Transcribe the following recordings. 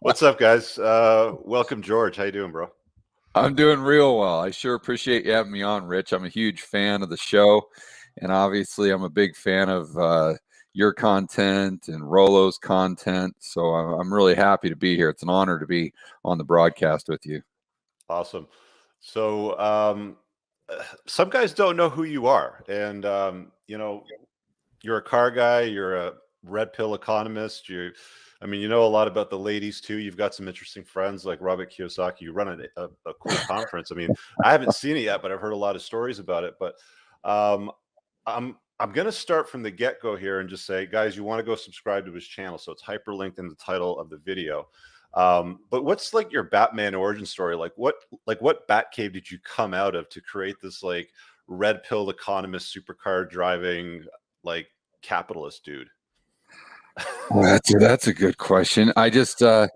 What's up, guys? Welcome, George. How you doing, bro? I'm doing real well. I sure appreciate you having me on, Rich. I'm a huge fan of the show, and obviously, I'm a big fan of your content and Rolo's content. So I'm really happy to be here. It's an honor to be on the broadcast with you. Awesome. So, some guys don't know who you are, and you're a car guy. You're a red pill economist. You know a lot about the ladies too. You've got some interesting friends like Robert Kiyosaki. You run a cool conference. I mean, I haven't seen it yet, but I've heard a lot of stories about it. But um, I'm going to start from the get go here and just say, guys, you want to go subscribe to his channel. So it's hyperlinked in the title of the video. But what's like your Batman origin story? What bat cave did you come out of to create this like red pilled economist, supercar driving, like capitalist dude? Well, that's a good question. I just out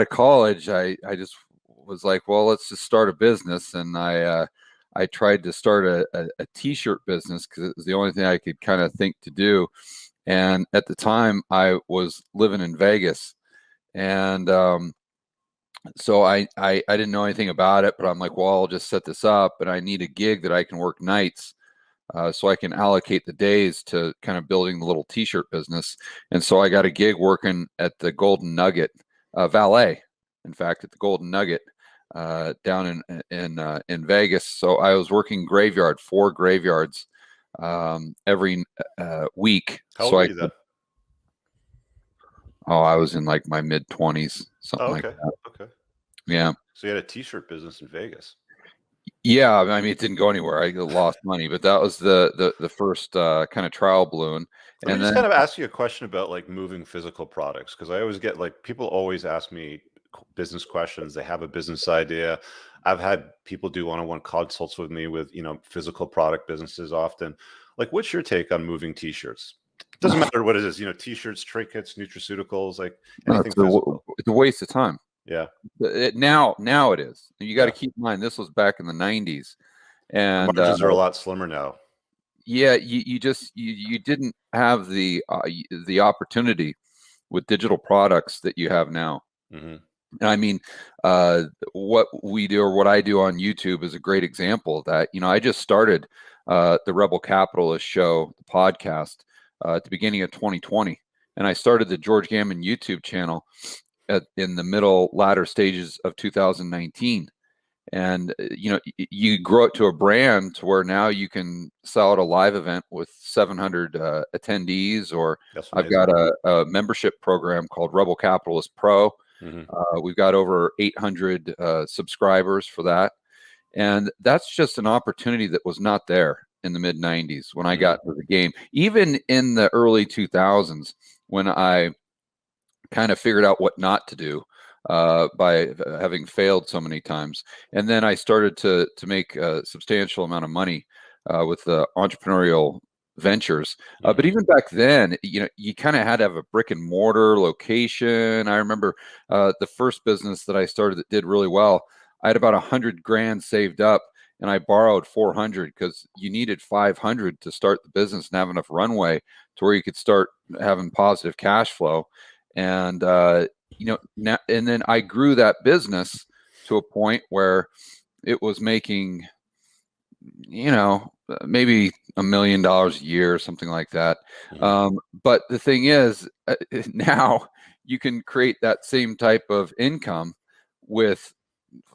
of college, I just was like, well, let's just start a business, and I tried to start a t-shirt business because it was the only thing I could kind of think to do. And at the time, I was living in Vegas, and so I didn't know anything about it, but I'm like, well, I'll just set this up, and I need a gig that I can work nights. So I can allocate the days to kind of building the little t-shirt business. And so I got a gig working at the Golden Nugget, valet, in fact, at the Golden Nugget down in Vegas. So I was working graveyard, 4 graveyards every week. How So old are you then? I was in like my mid 20s, something Oh, like okay. that. Okay. Yeah. So you had a t-shirt business in Vegas. Yeah, I mean, it didn't go anywhere. I lost money, but that was the first kind of trial balloon. Let me And just then kind of ask you a question about like moving physical products because I always get like people always ask me business questions. They have a business idea. I've had people do one-on-one consults with me with, physical product businesses often. Like, what's your take on moving t-shirts? Doesn't matter what it is, t-shirts, trinkets, nutraceuticals, like anything physical. it's a waste of time. Yeah. Now it is. You got to Yeah. keep in mind this was back in the 90s, The and margins are a lot slimmer now. yeah, you didn't have the opportunity with digital products that you have now. Hmm. And I mean, what we do or what I do on YouTube is a great example of that. I just started the Rebel Capitalist show, the podcast, at the beginning of 2020, and I started the George Gammon YouTube channel in the latter stages of 2019. And you grow it to a brand to where now you can sell at a live event with 700 attendees, or That's I've amazing. got a membership program called Rebel Capitalist Pro. Hmm. We've got over 800 subscribers for that, and that's just an opportunity that was not there in the mid 90s when I Hmm. got into the game. Even in the early 2000s, when I kind of figured out what not to do by having failed so many times. And then I started to make a substantial amount of money with the entrepreneurial ventures. But Hmm. even back then, you kind of had to have a brick and mortar location. I remember the first business that I started that did really well. I had about 100 grand saved up, and I borrowed 400 because you needed 500 to start the business and have enough runway to where you could start having positive cash flow. And now and then I grew that business to a point where it was making maybe $1 million a year or something like that. Hmm. But the thing is, now you can create that same type of income with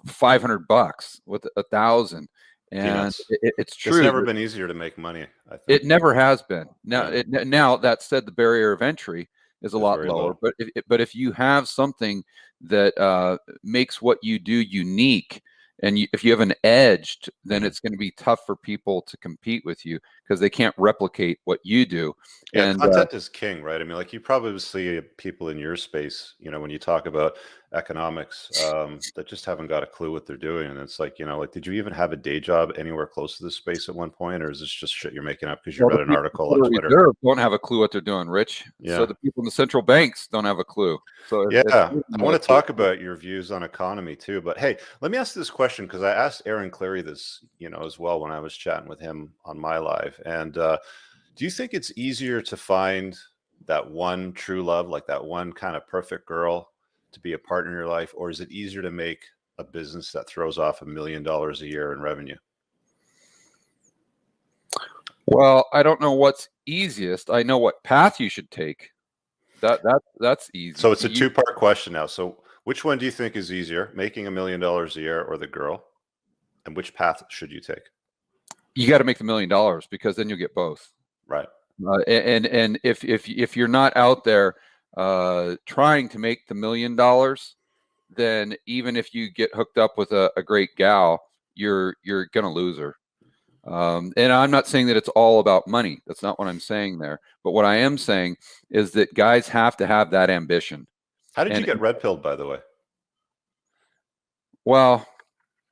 $500, with 1,000. And Peanuts. it's It's true never that been easier to make money, I think. it never has been. Yeah. Now that said, the barrier of entry is a It's lot very lower. low. But if you have something that makes what you do unique, and if you have an edge, then Hmm. it's going to be tough for people to compete with you because they can't replicate what you do. Yeah, And content is king, right? I mean, like you probably see people in your space, when you talk about economics, that just haven't got a clue what they're doing. And it's like, did you even have a day job anywhere close to this space at one point? Or is this just shit you're making up because you well, the read an people in article the on Federal Twitter? Reserve don't have a clue what they're doing, Rich. So Yeah. the people in the central banks don't have a clue. So Yeah. it's I want to talk about your views on economy too. But hey, let me ask this question because I asked Aaron Clary this, as well when I was chatting with him on my live. And do you think it's easier to find that one true love, like that one kind of perfect girl to be a partner in your life, or is it easier to make a business that throws off $1 million a year in revenue? Well, I don't know what's easiest. I know what path you should take. That's easy. So it's a two-part question now. So which one do you think is easier, making $1 million a year or the girl? And which path should you take? You got to make the $1 million, because then you'll get both. Right. And if you're not out there trying to make the $1 million, then even if you get hooked up with a great gal, you're gonna lose her. And I'm not saying that it's all about money. That's not what I'm saying there. But what I am saying is that guys have to have that ambition. How did you get red pilled, by the way? Well,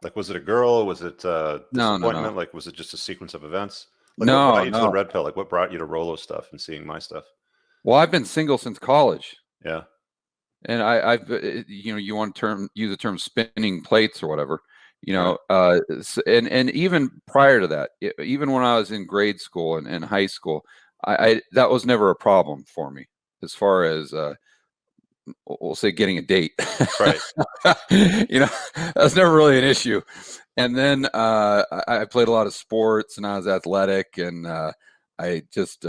like, was it a girl? Was it disappointment? No. Like, was it just a sequence of events? Like, No, what brought you to the red pill? Like, what brought you to Rolo stuff and seeing my stuff? Well, I've been single since college. Yeah. And I've you want to use the term spinning plates or whatever, and even prior to that, even when I was in grade school and high school, I that was never a problem for me as far as we'll say getting a date. Right. That's never really an issue. And then I played a lot of sports and I was athletic, and I just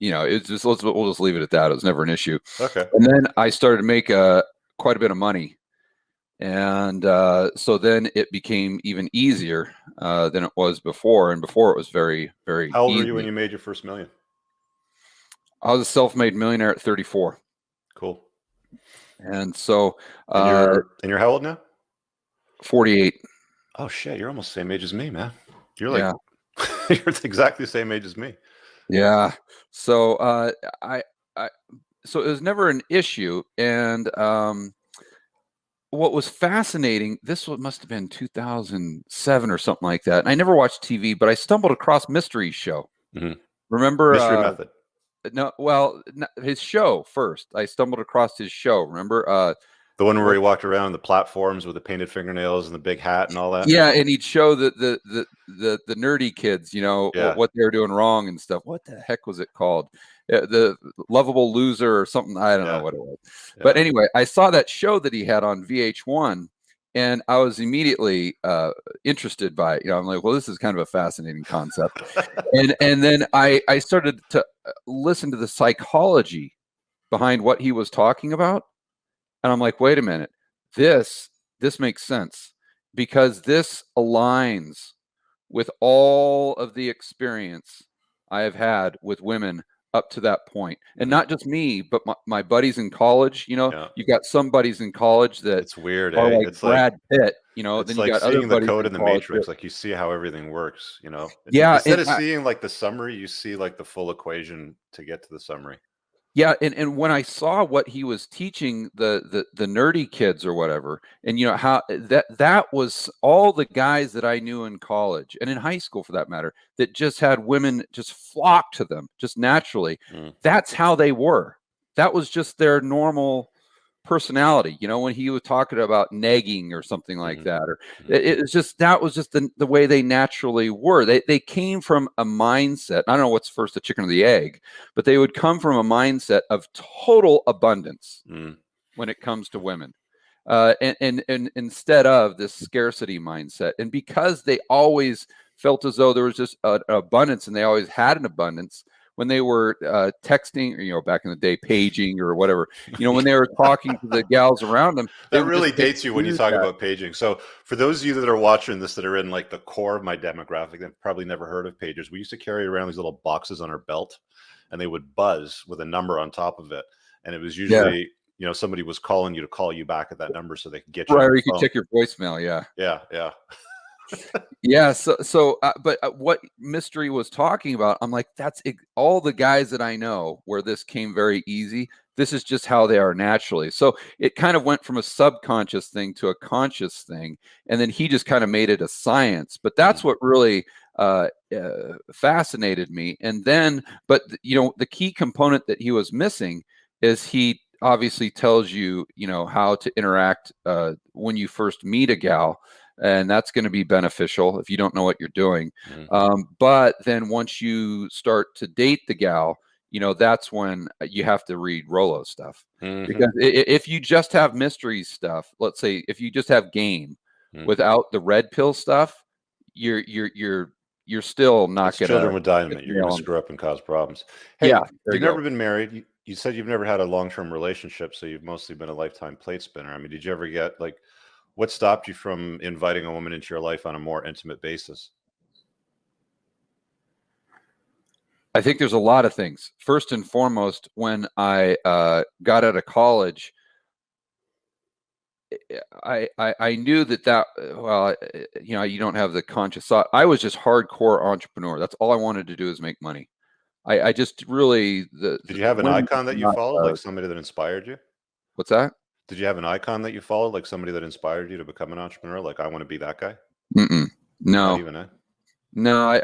it's just we'll just leave it at that. It was never an issue. Okay. And then I started to make quite a bit of money, and so then it became even easier than it was before. And before it was very, very. How old easy. were you when you made your first million? I was a self-made millionaire at 34. Cool. And so and you're how old now? 48. Oh shit, you're almost the same age as me, man. You're like you're exactly the same age as me. Yeah. So so it was never an issue. And what was fascinating, must have been 2007 or something like that. And I never watched TV, but I stumbled across Mystery's show. Mm-hmm. Remember? Mystery Method. No, well, his show first. I stumbled across his show. Remember? The one where he walked around the platforms with the painted fingernails and the big hat and all that. Yeah, and he'd show the nerdy kids, what they were doing wrong and stuff. What the heck was it called? The Lovable Loser or something. I don't know what it was. Yeah. But anyway, I saw that show that he had on VH1, and I was immediately interested by it. I'm like, well, this is kind of a fascinating concept. and then I started to listen to the psychology behind what he was talking about. And I'm like, wait a minute, this makes sense, because this aligns with all of the experience I have had with women up to that point. And not just me, but my buddies in college. You got some buddies in college that it's weird. Are like it's Brad Pitt. It's then like you got seeing other the code in the Matrix. That, like you see how everything works. Yeah. Instead of seeing like the summary, you see like the full equation to get to the summary. Yeah, and when I saw what he was teaching the nerdy kids or whatever, and how that was all the guys that I knew in college and in high school for that matter, that just had women just flock to them just naturally. That's how they were. That was just their normal personality. When he was talking about negging or something like that, or it was just that was just the way they naturally were. They came from a mindset. I don't know what's first, the chicken or the egg, but they would come from a mindset of total abundance when it comes to women, and instead of this scarcity mindset. And because they always felt as though there was just an abundance, and they always had an abundance. When they were texting, or back in the day, paging or whatever, when they were talking to the gals around them, that really dates you when you talk about paging. So for those of you that are watching this that are in like the core of my demographic, that probably never heard of pagers, we used to carry around these little boxes on our belt, and they would buzz with a number on top of it, and it was usually somebody was calling you to call you back at that number so they could get you. Right, or you could check your voicemail. Yeah. Yeah. So, but what Mystery was talking about, I'm like, that's all the guys that I know where this came very easy. This is just how they are naturally. So it kind of went from a subconscious thing to a conscious thing. And then he just kind of made it a science. But that's what really fascinated me. And then, but the key component that he was missing is he obviously tells you, how to interact when you first meet a gal. And that's going to be beneficial if you don't know what you're doing. But then once you start to date the gal, that's when you have to read Rolo stuff. Mhm. Because if you just have mystery stuff, let's say if you just have game without the red pill stuff, you're still not It's gonna children with hit dynamite. the You're nail going to on. screw up and cause problems. Yeah, Hey, there you you've go. never been married. You said you've never had a long-term relationship, so you've mostly been a lifetime plate spinner. I mean, did you ever get like, what stopped you from inviting a woman into your life on a more intimate basis? I think there's a lot of things. First and foremost, when I got out of college, I knew that well, you don't have the conscious thought. I was just hardcore entrepreneur. That's all I wanted to do is make money. I just really Did you have an women icon that you not, followed, like somebody that inspired you? what's that? Did you have an icon that you followed, like somebody that inspired you to become an entrepreneur? Like, I want to be that guy. Mm-mm. Not No, even, eh? no.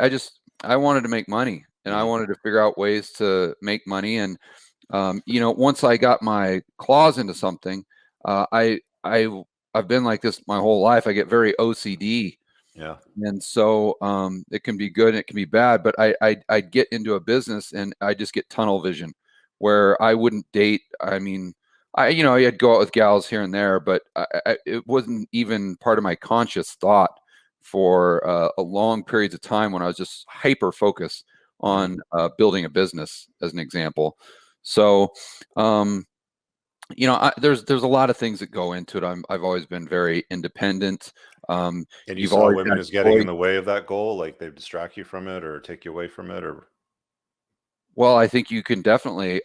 I wanted to make money, and I Mhm. wanted to figure out ways to make money. And once I got my claws into something, I've been like this my whole life. I get very OCD, Yeah. and so it can be good and it can be bad. But I'd get into a business and I just get tunnel vision, where I wouldn't date. I mean, I'd go out with gals here and there, but it wasn't even part of my conscious thought for a long periods of time when I was just hyper focused Mhm. on building a business, as an example. So, there's a lot of things that go into it. I've always been very independent. And you You've saw always women had as getting in choice. the way of that goal, like they distract you from it or take you away from it, or Well, I think you can definitely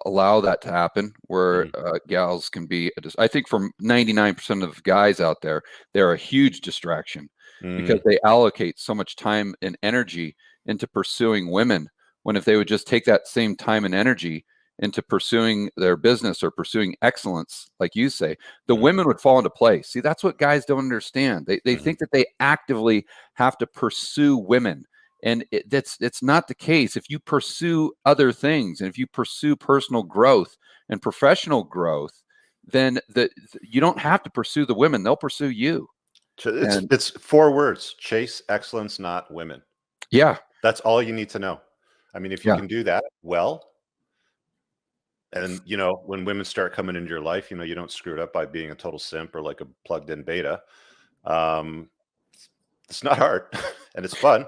allow that to happen, where Mhm. gals can be. I think for 99% of guys out there, they're a huge distraction because Mhm. they allocate so much time and energy into pursuing women. When if they would just take that same time and energy into pursuing their business or pursuing excellence, like you say, the Mhm. women would fall into place. See, that's what guys don't understand. They Mhm. think that they actively have to pursue women, and it's not the case. If you pursue other things, and if you pursue personal growth and professional growth, then you don't have to pursue the women. They'll pursue you. And It's 4 words: chase excellence, not women. yeah, That's all you need to know. I mean, if you yeah. can do that well, and, when women start coming into your life, you don't screw it up by being a total simp or like a plugged in beta. Um, it's not hard and it's fun.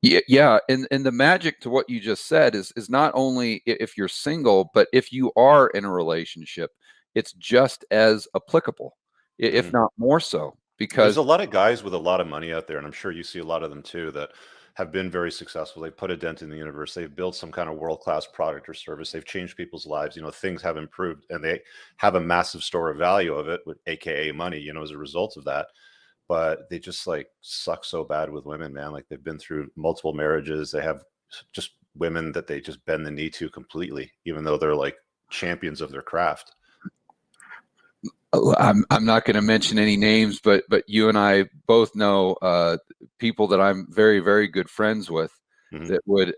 Yeah, yeah, and the magic to what you just said is not only if you're single, but if you are in a relationship, it's just as applicable, if Mhm. not more so, There's because a lot of guys with a lot of money out there, and I'm sure you see a lot of them too, that have been very successful. They've put a dent in the universe. They've built some kind of world-class product or service. They've changed people's lives. Things have improved, and they have a massive store of value of it, with AKA money, as a result of that. But they just like suck so bad with women, man. Like they've been through multiple marriages. They have just women that they just bend the knee to completely, even though they're like champions of their craft. I'm not going to mention any names, but you and I both know people that I'm very very good friends with Mhm. that would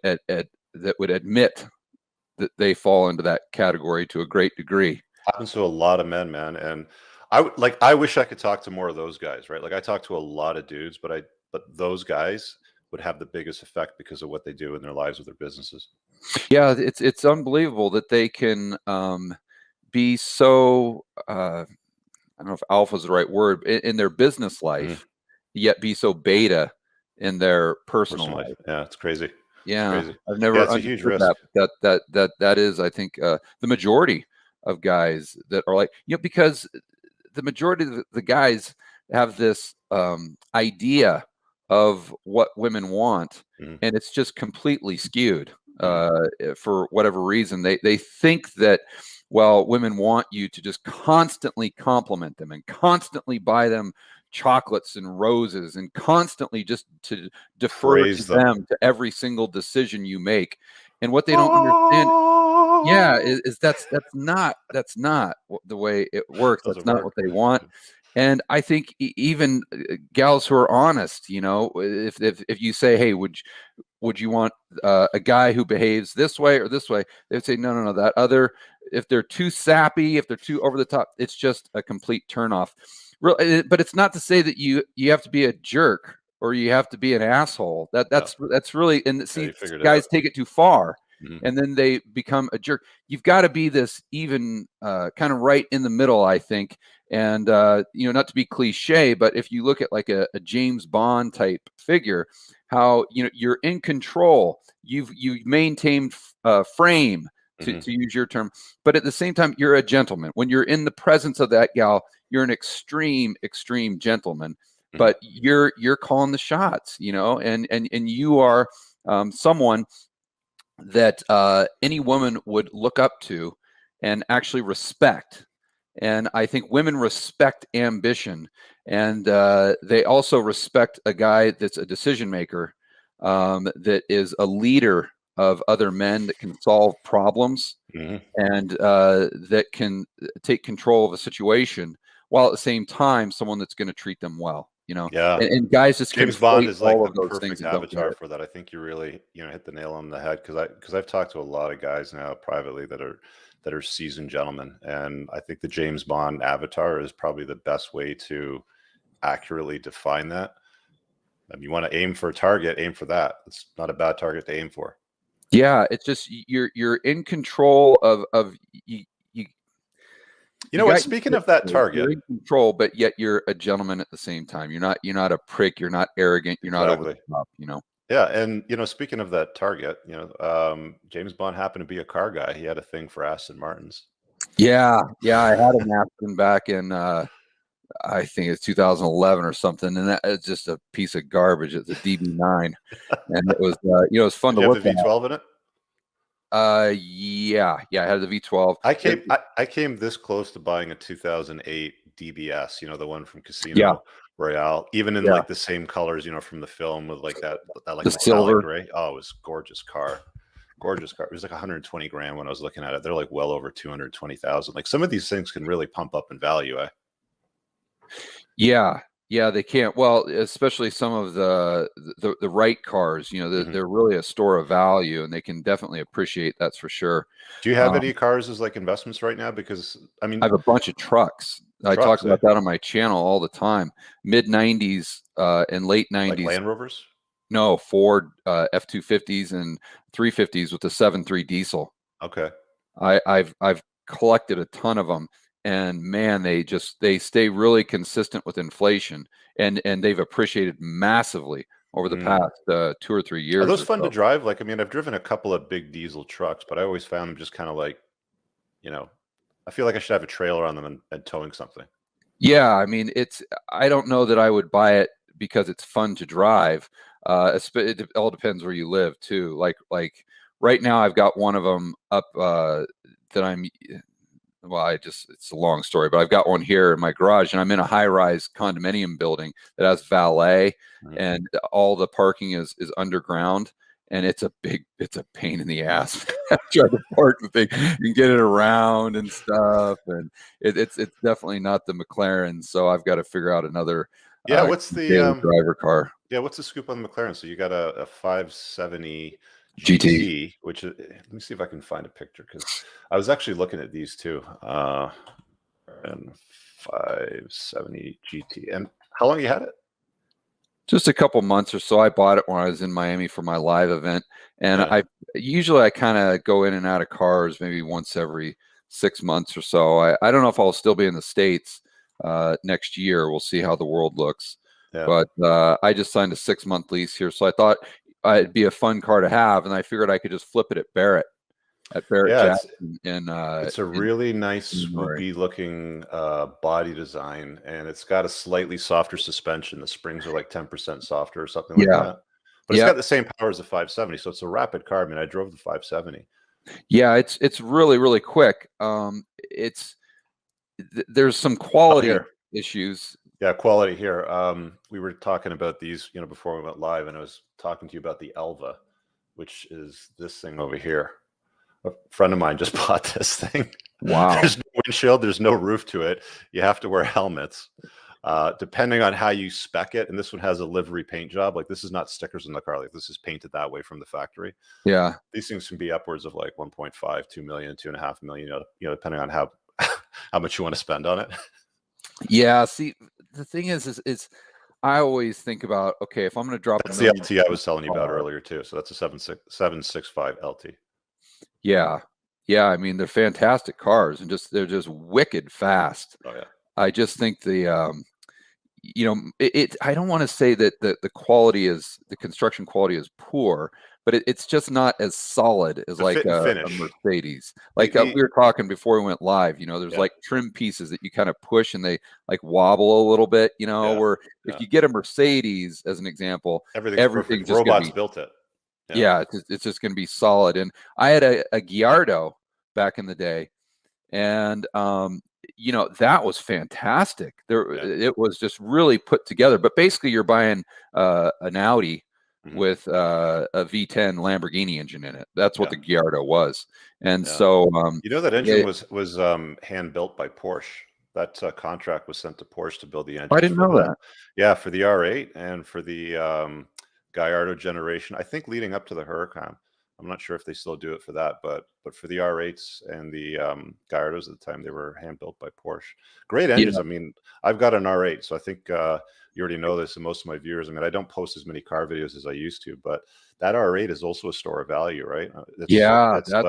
admit that they fall into that category to a great degree. Happens to a lot of men, man, and I wish I could talk to more of those guys, right? Like, I talk to a lot of dudes, but those guys would have the biggest effect because of what they do in their lives with their businesses. Yeah, it's unbelievable that they can be so I don't know if alpha is the right word in their business Mhm. life, yet be so beta in their personal Personal life. life. Yeah, it's crazy. It's Yeah, crazy. I've Yeah, never it's a huge understood risk. that is, I think, the majority of guys that are like, because the majority of the guys have this idea of what women want, Mhm, and it's just completely skewed mhm. for whatever reason. They think that, well, women want you to just constantly compliment them and constantly buy them chocolates and roses and constantly just to defer to Praise them. them to every single decision you make. And what they don't understand, yeah, is that's not the way it works. That's Doesn't not what work. they want. And I think even gals who are honest, if you say, hey, would you want a guy who behaves this way or this way? They'd say, no, no, no, that other. If they're too sappy, if they're too over the top, it's just a complete turnoff. But it's not to say that you have to be a jerk or you have to be an asshole. No. That's really, and Yeah, see, you figured it out. guys take it too far. Mhm. and then they become a jerk. You've got to be this even kind of right in the middle, I think. And not to be cliche, but if you look at like a James Bond type figure, how you're in control, you've maintained frame, Mhm. to use your term, but at the same time you're a gentleman. When you're in the presence of that gal, you're an extreme gentleman, Mhm. but you're calling the shots, and you are someone that any woman would look up to and actually respect. And I think women respect ambition, and they also respect a guy that's a decision maker, that is a leader of other men, that can solve problems, Mhm. and that can take control of a situation, while at the same time someone that's going to treat them well. Yeah. And guys just James Bond conflate is like all the of those things perfect and don't get avatar it. for that. I think you really, hit the nail on the head because I've talked to a lot of guys now privately that are seasoned gentlemen, and I think the James Bond avatar is probably the best way to accurately define that. You want to aim for a target, aim for that. It's not a bad target to aim for. Yeah, it's just you're in control of you. You You know what? got Speaking your of that picture, you're target, in control, but yet you're a gentleman at the same time. You're not a prick. You're not arrogant. You're not over the exactly. top. Yeah, and speaking of that target, James Bond happened to be a car guy. He had a thing for Aston Martins. Yeah, yeah. I had an Aston back in I think it's 2011 or something, and it's just a piece of garbage. It's a DB9, and it was it was fun Did to you have look the at. V12 in it? Yeah, I had the V12. I It, came I came this close to buying a 2008 DBS, the one from yeah, Casino Royale, even in yeah, like the same colors, from the film with like that like the metallic silver. gray. Oh, it was gorgeous car. Gorgeous car. It was like 120 grand when I was looking at it. They're like well over 220,000. Like some of these things can really pump up in value. Yeah, yeah, they can't. Well, especially some of the right cars, Mhm. they're really a store of value, and they can definitely appreciate. That's for sure. Do you have Um, any cars as like investments right now? Because I I mean, have a bunch of trucks. I talk trucks, eh? about that on my channel all the time. Mid '90s and late Like '90s. Land Rovers? No, Ford F-250s and 350s with the 7.3 diesel. Okay. I've collected a ton of them, and man, they stay really consistent with inflation, and they've appreciated massively over the Mm. past 2 or 3 Are years those or fun to so. drive? Like, I mean, I've driven a couple of big diesel trucks, but I always found them just kind of like, you know, I feel like I should have a trailer on them and towing something. Yeah, I mean, I don't know that I would buy it because it's fun to drive. It all depends where you live too. Like right now, I've got one of them up that well, it's a long story, but I've got one here in my garage, and I'm in a high-rise condominium building that has valet, Mhm. and all the parking is underground, and it's a pain in the ass. Trying to park the thing and get it around and stuff, and it's definitely not the McLaren, so I've got to figure out another Yeah, daily driver car. what's the scoop on the McLaren? So you got a 570 GT. GT, which is, let me see if I can find a picture because I was actually looking at these too. And 570 GT. And how long you had it? Just a couple months or so. I bought it when I was in Miami for my live event, and Yeah. I kind of go in and out of cars maybe once every 6 months or so. I don't know if I'll still be in the States next year. We'll see how the world looks, Yeah. but I just signed a 6 month lease here, so I thought it'd be a fun car to have, and I figured I could just flip it at Barrett Yeah, Jackson it's a in really nice January. swoopy looking body design, and it's got a slightly softer suspension. The springs are like 10% softer or something like Yeah, that. But it's yeah. got the same power as the 570, so it's a rapid car. I mean, I drove the 570. Yeah, it's really quick. There's some Oh, quality here. issues. Yeah, quality here. We were talking about these, before we went live, and I was talking to you about the Elva, which is this thing over here. A friend of mine just bought this thing. Wow. There's no windshield, there's no roof to it. You have to wear helmets. Depending on how you spec it, and this one has a livery paint job. Like this is not stickers in the car. Like this is painted that way from the factory. Yeah. These things can be upwards of like 1.5, 2 million, 2.5 million, depending on how how much you want to spend on it. Yeah. See, the thing is I always think about, okay, if I'm going to drop a That's the million LT I in was telling you a about car, earlier too. So that's a 765 LT. Yeah. Yeah. I mean, they're fantastic cars and they're just wicked fast. Oh yeah. I just think I don't want to say that the construction quality is poor, but it's just not as solid as The like fit and a finish. Mercedes. The Like we were talking before we went live, there's yeah, like trim pieces that you kind of push and they like wobble a little bit, yeah, where if yeah. you get a Mercedes as an example, Everything's perfect. everything's just going to Robots be, built it. Yeah. yeah, it's just going to be solid. And I had a Gallardo back in the day, and that was fantastic. Yeah. It was just really put together. But basically, you're buying an Audi Hmm. with a V10 Lamborghini engine in it. That's what Yeah. the Gallardo was. And Yeah. so, You know that engine it, was hand built by Porsche. That contract was sent to Porsche to build the I engines didn't for know the that. yeah for the R8 and for the Gallardo generation. I think leading up to the Huracan. I'm not sure if they still do it for that, but for the R8s and the Gallardos at the time, they were hand built by Porsche. Great engines. Yeah, I mean, I've got an R8, so I think you already know this, and most of my viewers. I mean, I don't post as many car videos as I used to, but that R8 is also a store of value, right? yeah, It's that's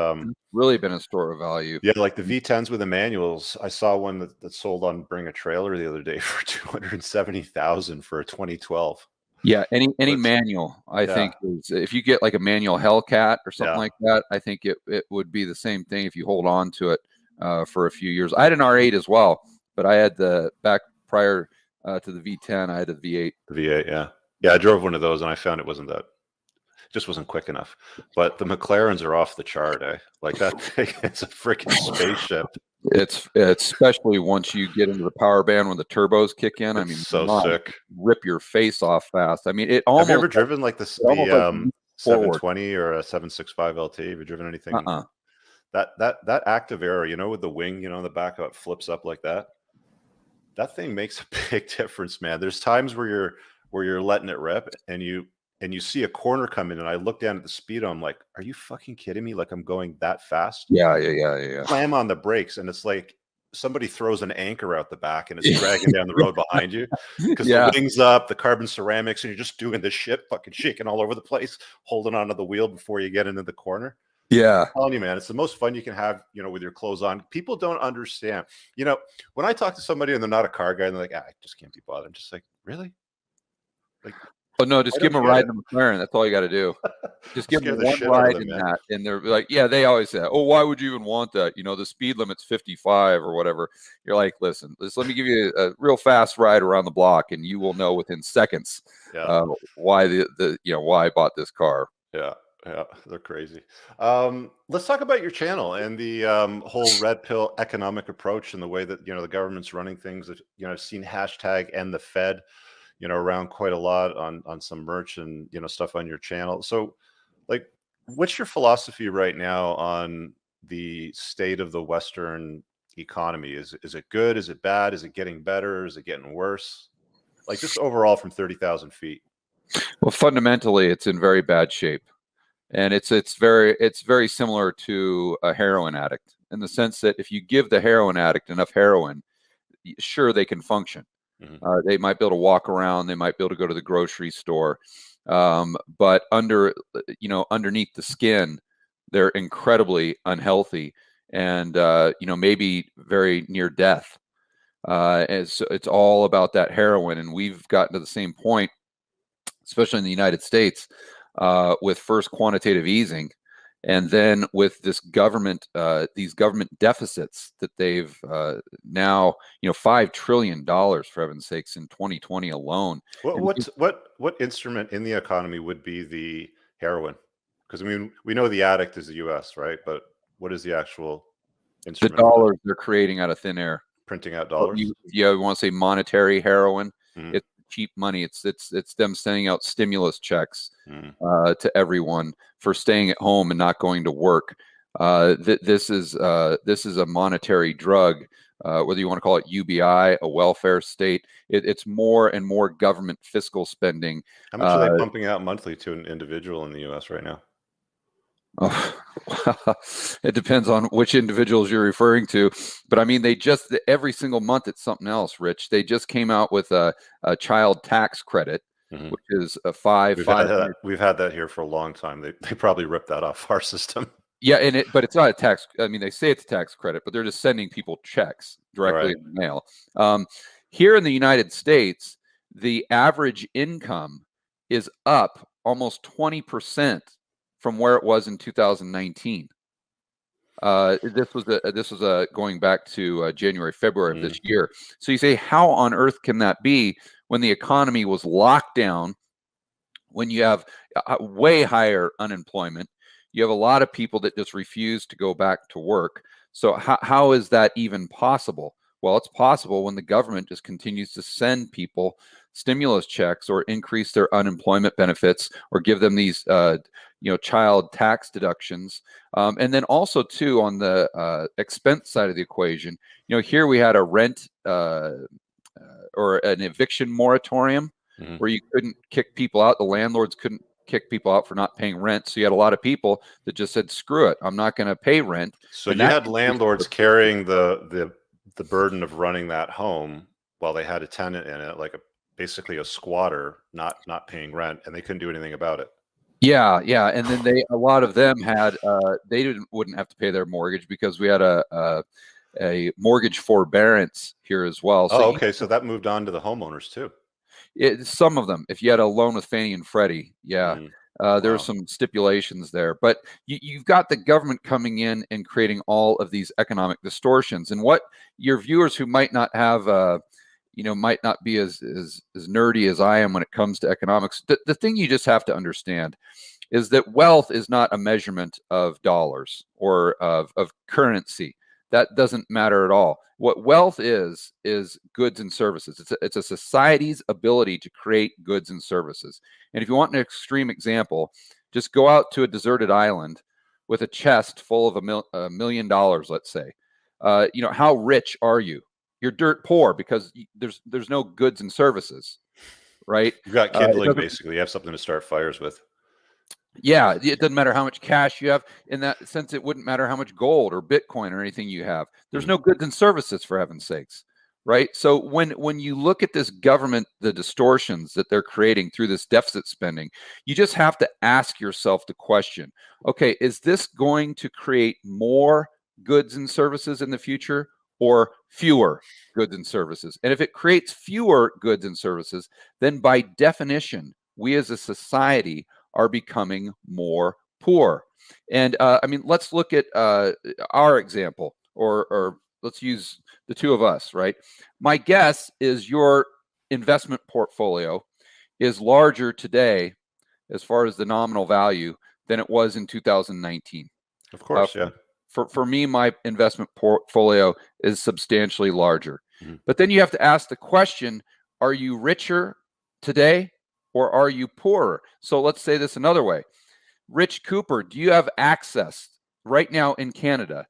really been a store of value. yeah, like the V10s with the manuals. I saw one that sold on Bring a Trailer the other day for 270,000 for a 2012. Yeah, any But manual, I yeah, think, is if you get like a manual Hellcat or something yeah, like that, I think it would be the same thing if you hold on to it for a few years. I had an R8 as well, but I had the back prior to the V10, I had a V8. the V8. Yeah, yeah. I drove one of those and I found it wasn't that just wasn't quick enough. But the McLarens are off the chart, eh? Like that thing, it's a freaking spaceship. It's especially once you get into the power band when the turbos kick in. I It's mean, so my, sick. rip your face off fast. I mean, Have you ever driven like this it the almost like forward. 720 or a 765 LT? Have you driven anything Uh-uh. that active aero, with the wing, in the back, how it flips up like that? That thing makes a big difference, man. There's times where you're letting it rip and you see a corner come in and I look down at the speedo. I'm like, are you fucking kidding me? Like I'm going that fast. Yeah. Slam on the brakes and it's like somebody throws an anchor out the back and it's dragging down the road behind you because the Yeah, wings up, the carbon ceramics, and you're just doing this shit, fucking shaking all over the place, holding onto the wheel before you get into the corner. yeah. I'm telling you, man, it's the most fun you can have, with your clothes on. People don't understand. When I talk to somebody and they're not a car guy and they're like, I just can't be bothered. I'm just like, really? Like, Oh no, I just give don't them a get ride it. in the McLaren. That's all you got to do. Just give Scare them the one shit out of ride them, in man. that, and they're like, yeah, they always say, oh, why would you even want that? The speed limit's 55 or whatever. You're like, listen, let me give you a real fast ride around the block, and you will know within seconds Yeah. why why I bought this car. Yeah. Yeah. They're crazy. Let's talk about your channel and the whole red pill economic approach and the way that, the government's running things. I've seen hashtag and the Fed, around quite a lot on some merch and, stuff on your channel. So like, what's your philosophy right now on the state of the Western economy? Is it good? Is it bad? Is it getting better? Is it getting worse? Like just overall from 30,000 feet. Well, fundamentally, it's in very bad shape, and it's very similar to a heroin addict in the sense that if you give the heroin addict enough heroin, sure they can function. Mhm. They might be able to walk around. They might be able to go to the grocery store, but underneath the skin, they're incredibly unhealthy and maybe very near death. And so it's all about that heroin, and we've gotten to the same point, especially in the United States, with first quantitative easing, and then with these government deficits that they've now, $5 trillion for heaven's sakes in 2020 alone. What And what's what instrument in the economy would be the heroin? Because I mean, we know the addict is the U.S., right? But what is the actual the instrument for that? dollars they're creating out of thin air. Printing out Oh, dollars? you want to say monetary heroin? Mhm, It's cheap money. It's them sending out stimulus checks mhm. to everyone for staying at home and not going to work. This is a monetary drug, whether you want to call it UBI, a welfare state. It's more and more government fiscal spending. How much are they Uh, pumping out monthly to an individual in the U.S. right now? Oh, it depends on which individuals you're referring to, but I mean, every single month it's something else. Rich, they just came out with a child tax credit, Mhm. which is a five We've had five that. hundred. We've had that here for a long time. They probably ripped that off our system. Yeah, but it's not a tax. I mean, they say it's a tax credit, but they're just sending people checks directly in the mail. Here in the United States, the average income is up almost 20% from where it was in 2019. This was going back to January, February of this year. So you say, how on earth can that be when the economy was locked down, when you have way higher unemployment? You have a lot of people that just refuse to go back to work. So how is that even possible? Well, it's possible when the government just continues to send people stimulus checks or increase their unemployment benefits or give them these child tax deductions. And then also too, on the expense side of the equation, here we had a rent or an eviction moratorium where you couldn't kick people out. The landlords couldn't kick people out for not paying rent. So you had a lot of people that just said, screw it, I'm not going to pay rent. So you had landlords carrying the burden of running that home while they had a tenant in it, like basically a squatter, not paying rent, and they couldn't do anything about it. Yeah, and then a lot of them had they wouldn't have to pay their mortgage because we had a mortgage forbearance here as well. So okay, so that moved on to the homeowners too. Some of them, if you had a loan with Fannie and Freddie, there are some stipulations there. But you've got the government coming in and creating all of these economic distortions. And what your viewers who might not have, might not be as nerdy as I am when it comes to economics, the thing you just have to understand is that wealth is not a measurement of dollars or of currency. That doesn't matter at all. What wealth is goods and services. It's a society's ability to create goods and services. And if you want an extreme example, just go out to a deserted island with a chest full of $1 million, let's say. How rich are you? You're dirt poor because there's no goods and services, right? You've got kindling, basically. You have something to start fires with. Yeah, it doesn't matter how much cash you have. In that sense, it wouldn't matter how much gold or Bitcoin or anything you have. There's no goods and services, for heaven's sakes, right? So when you look at this government, the distortions that they're creating through this deficit spending, you just have to ask yourself the question, okay, is this going to create more goods and services in the future or fewer goods and services? And if it creates fewer goods and services, then by definition, we as a society are becoming more poor. And let's look at our example, or let's use the two of us, right? My guess is your investment portfolio is larger today as far as the nominal value than it was in 2019. Of course, yeah. For me, my investment portfolio is substantially larger. But then you have to ask the question, are you richer today or are you poorer? So let's say this another way. Rich Cooper, do you have access right now in Canada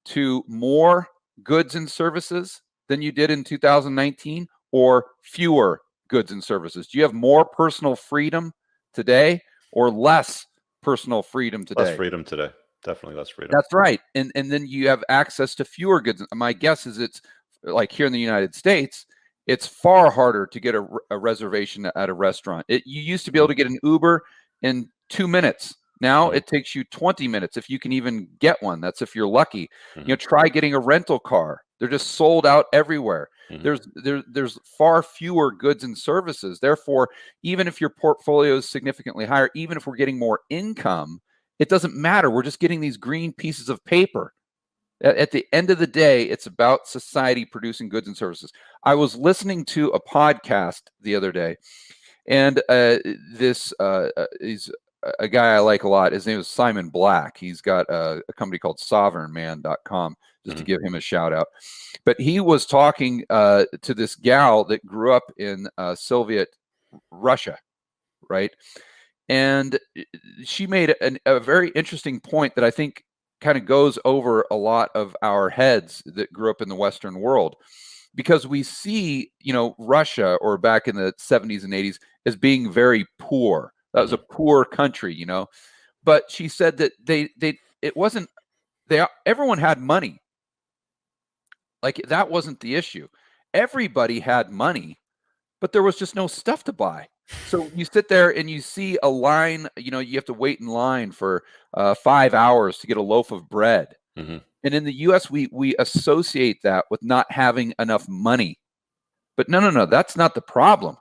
to more goods and services than you did in 2019 or fewer goods and services? Do you have more personal freedom today or less personal freedom today? Less freedom today. Definitely less freedom. That's right. And then you have access to fewer goods. My guess is it's like here in the United States, it's far harder to get a reservation at a restaurant. You used to be able to get an Uber in 2 minutes. Now it takes you 20 minutes if you can even get one. That's if you're lucky. Try getting a rental car. They're just sold out everywhere. There's far fewer goods and services. Therefore, even if your portfolio is significantly higher, even if we're getting more income, it doesn't matter. We're just getting these green pieces of paper. At the end of the day, it's about society producing goods and services. I was listening to a podcast the other day, and this is a guy I like a lot. His name is Simon Black. He's got a company called sovereignman.com, just to give him a shout out. But he was talking to this gal that grew up in Soviet Russia, right? And she made a very interesting point that I think kind of goes over a lot of our heads that grew up in the Western world, because we see, Russia, or back in the 70s and 80s, as being very poor. That was a poor country, But she said that everyone had money. Like, that wasn't the issue. Everybody had money, but there was just no stuff to buy. So you sit there and you see a line, you have to wait in line for 5 hours to get a loaf of bread. Mm-hmm. And in the US, we associate that with not having enough money. But no, that's not the problem.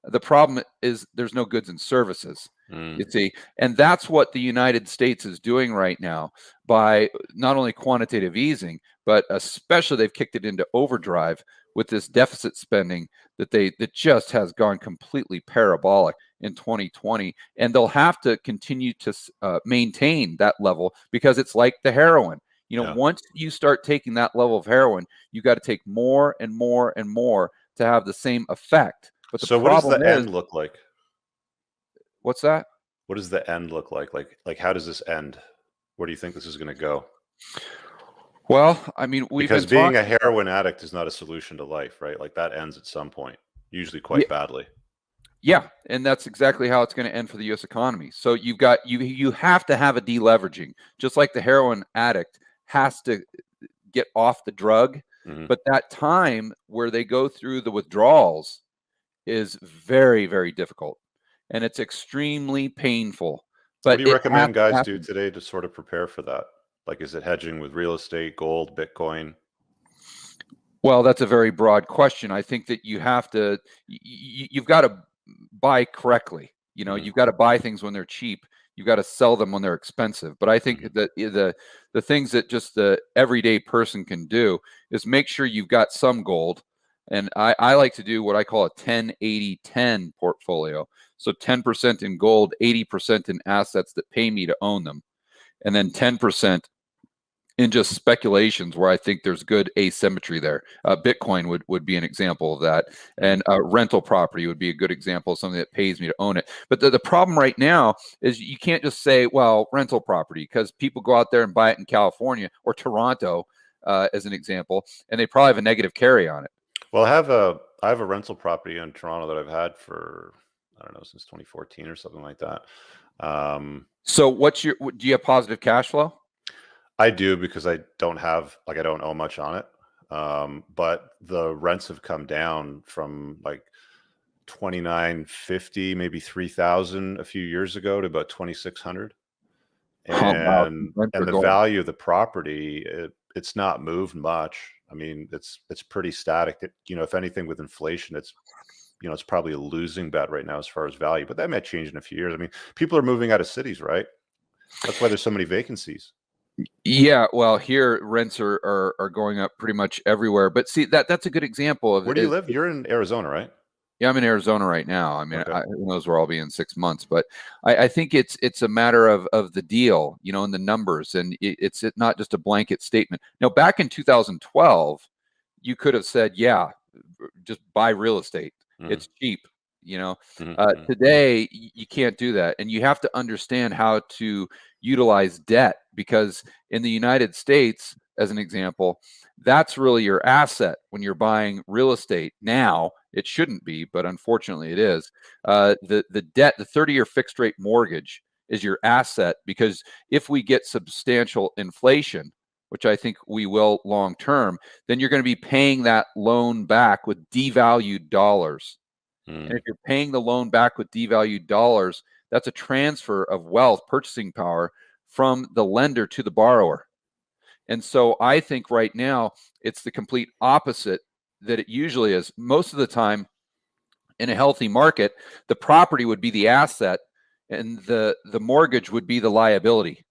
The problem is there's no goods and services. Mm. You see, and that's what the United States is doing right now by not only quantitative easing, but especially they've kicked it into overdrive with this deficit spending that just has gone completely parabolic in 2020, and they'll have to continue to maintain that level because it's like the heroin. Yeah. Once you start taking that level of heroin, you got to take more and more and more to have the same effect. But the So what does problem the is, end look like? what's that? What does the end look like? Like how does this end? Where do you think this is going to go? Well, I mean, we've Because been being a heroin addict is not a solution to life, right? Like that ends at some point, usually quite badly. Yeah, and that's exactly how it's going to end for the U.S. economy. So you have to have a deleveraging, just like the heroin addict has to get off the drug. Mm-hmm. But that time where they go through the withdrawals is very, very difficult, and it's extremely painful. What But do you it has recommend to guys do happen. today to sort of prepare for that? Like, is it hedging with real estate, gold, Bitcoin? Well, that's a very broad question. I think that you have to, you've got to buy correctly. Mhm. You've got to buy things when they're cheap. You've got to sell them when they're expensive. But I think Mhm. that the things that just the everyday person can do is make sure you've got some gold. And I like to do what I call a 10-80-10 portfolio. So 10% in gold, 80% in assets that pay me to own them, and then 10% in just speculations where I think there's good asymmetry there. Bitcoin would be an example of that, and rental property would be a good example of something that pays me to own it. But the problem right now is you can't just say, well, rental property, because people go out there and buy it in California or Toronto, as an example, and they probably have a negative carry on it. Well, I have a rental property in Toronto that I've had for, I don't know, since 2014 or something like that. So do you have positive cash flow? I do, because I don't owe much on it. But the rents have come down from like 2950, maybe 3000 a few years ago to about 2600. Oh, wow. Rents And are the going. value of the property, it's not moved much. I mean, it's pretty static. If anything, with inflation, it's probably a losing bet right now as far as value, but that might change in a few years. I mean, people are moving out of cities, right? That's why there's so many vacancies. Yeah, well, here rents are going up pretty much everywhere. But see, that's a good example of Where do you live? You're in Arizona, right? Yeah, I'm in Arizona right now. I mean, Okay. who knows where I'll be in 6 months, but I think it's a matter of the deal, and the numbers, and it's not just a blanket statement. Now, back in 2012, you could have said, yeah, just buy real estate. Mhm. It's cheap. Mhm. Today you can't do that, and you have to understand how to utilize debt, because in the United States, as an example, that's really your asset when you're buying real estate. Now it shouldn't be, but unfortunately it is. The debt, the 30-year fixed rate mortgage, is your asset, because if we get substantial inflation, which I think we will long term, then you're going to be paying that loan back with devalued dollars. And Mhm. if you're paying the loan back with devalued dollars, that's a transfer of wealth, purchasing power, from the lender to the borrower. And so I think right now it's the complete opposite that it usually is. Most of the time in a healthy market, the property would be the asset and the mortgage would be the liability.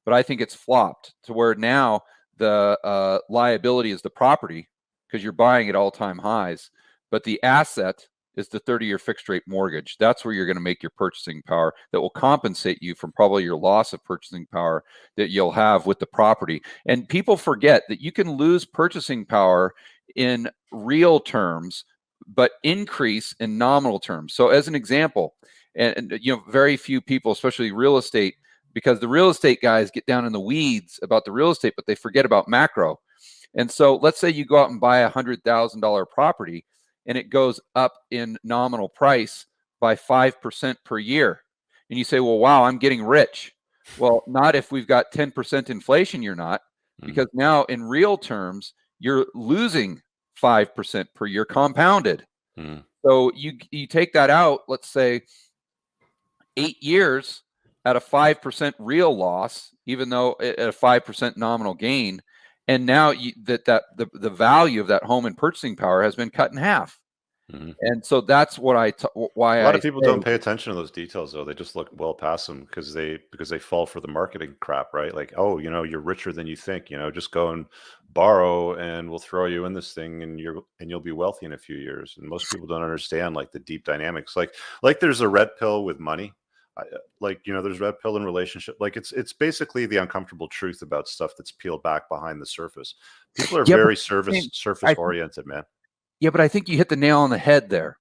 But I think it's flopped to where now the liability is the property, because you're buying at all-time highs, but the asset is the 30-year fixed rate mortgage. That's where you're going to make your purchasing power, that will compensate you from probably your loss of purchasing power that you'll have with the property. And people forget that you can lose purchasing power in real terms, but increase in nominal terms. So as an example, and very few people, especially real estate, because the real estate guys get down in the weeds about the real estate, but they forget about macro. And so let's say you go out and buy $100,000 property, and it goes up in nominal price by 5% per year. And you say, well, wow, I'm getting rich. Well, not if we've got 10% inflation, you're not, because now in real terms, you're losing 5% per year compounded. Mhm. So you take that out, let's say 8 years at a 5% real loss, even though at a 5% nominal gain, and now the value of that home and purchasing power has been cut in half. Mm-hmm. And so that's what why A lot I of people say, don't pay attention to those details, though. They just look well past them because they fall for the marketing crap, right? Like, oh, you're richer than you think. Just go and borrow, and we'll throw you in this thing, and you'll be wealthy in a few years. And most people don't understand like the deep dynamics. Like there's a red pill with money. There's red pill in relationship. Like it's basically the uncomfortable truth about stuff that's peeled back behind the surface. People are yeah, very but surface I, oriented, man. yeah, but I think you hit the nail on the head there.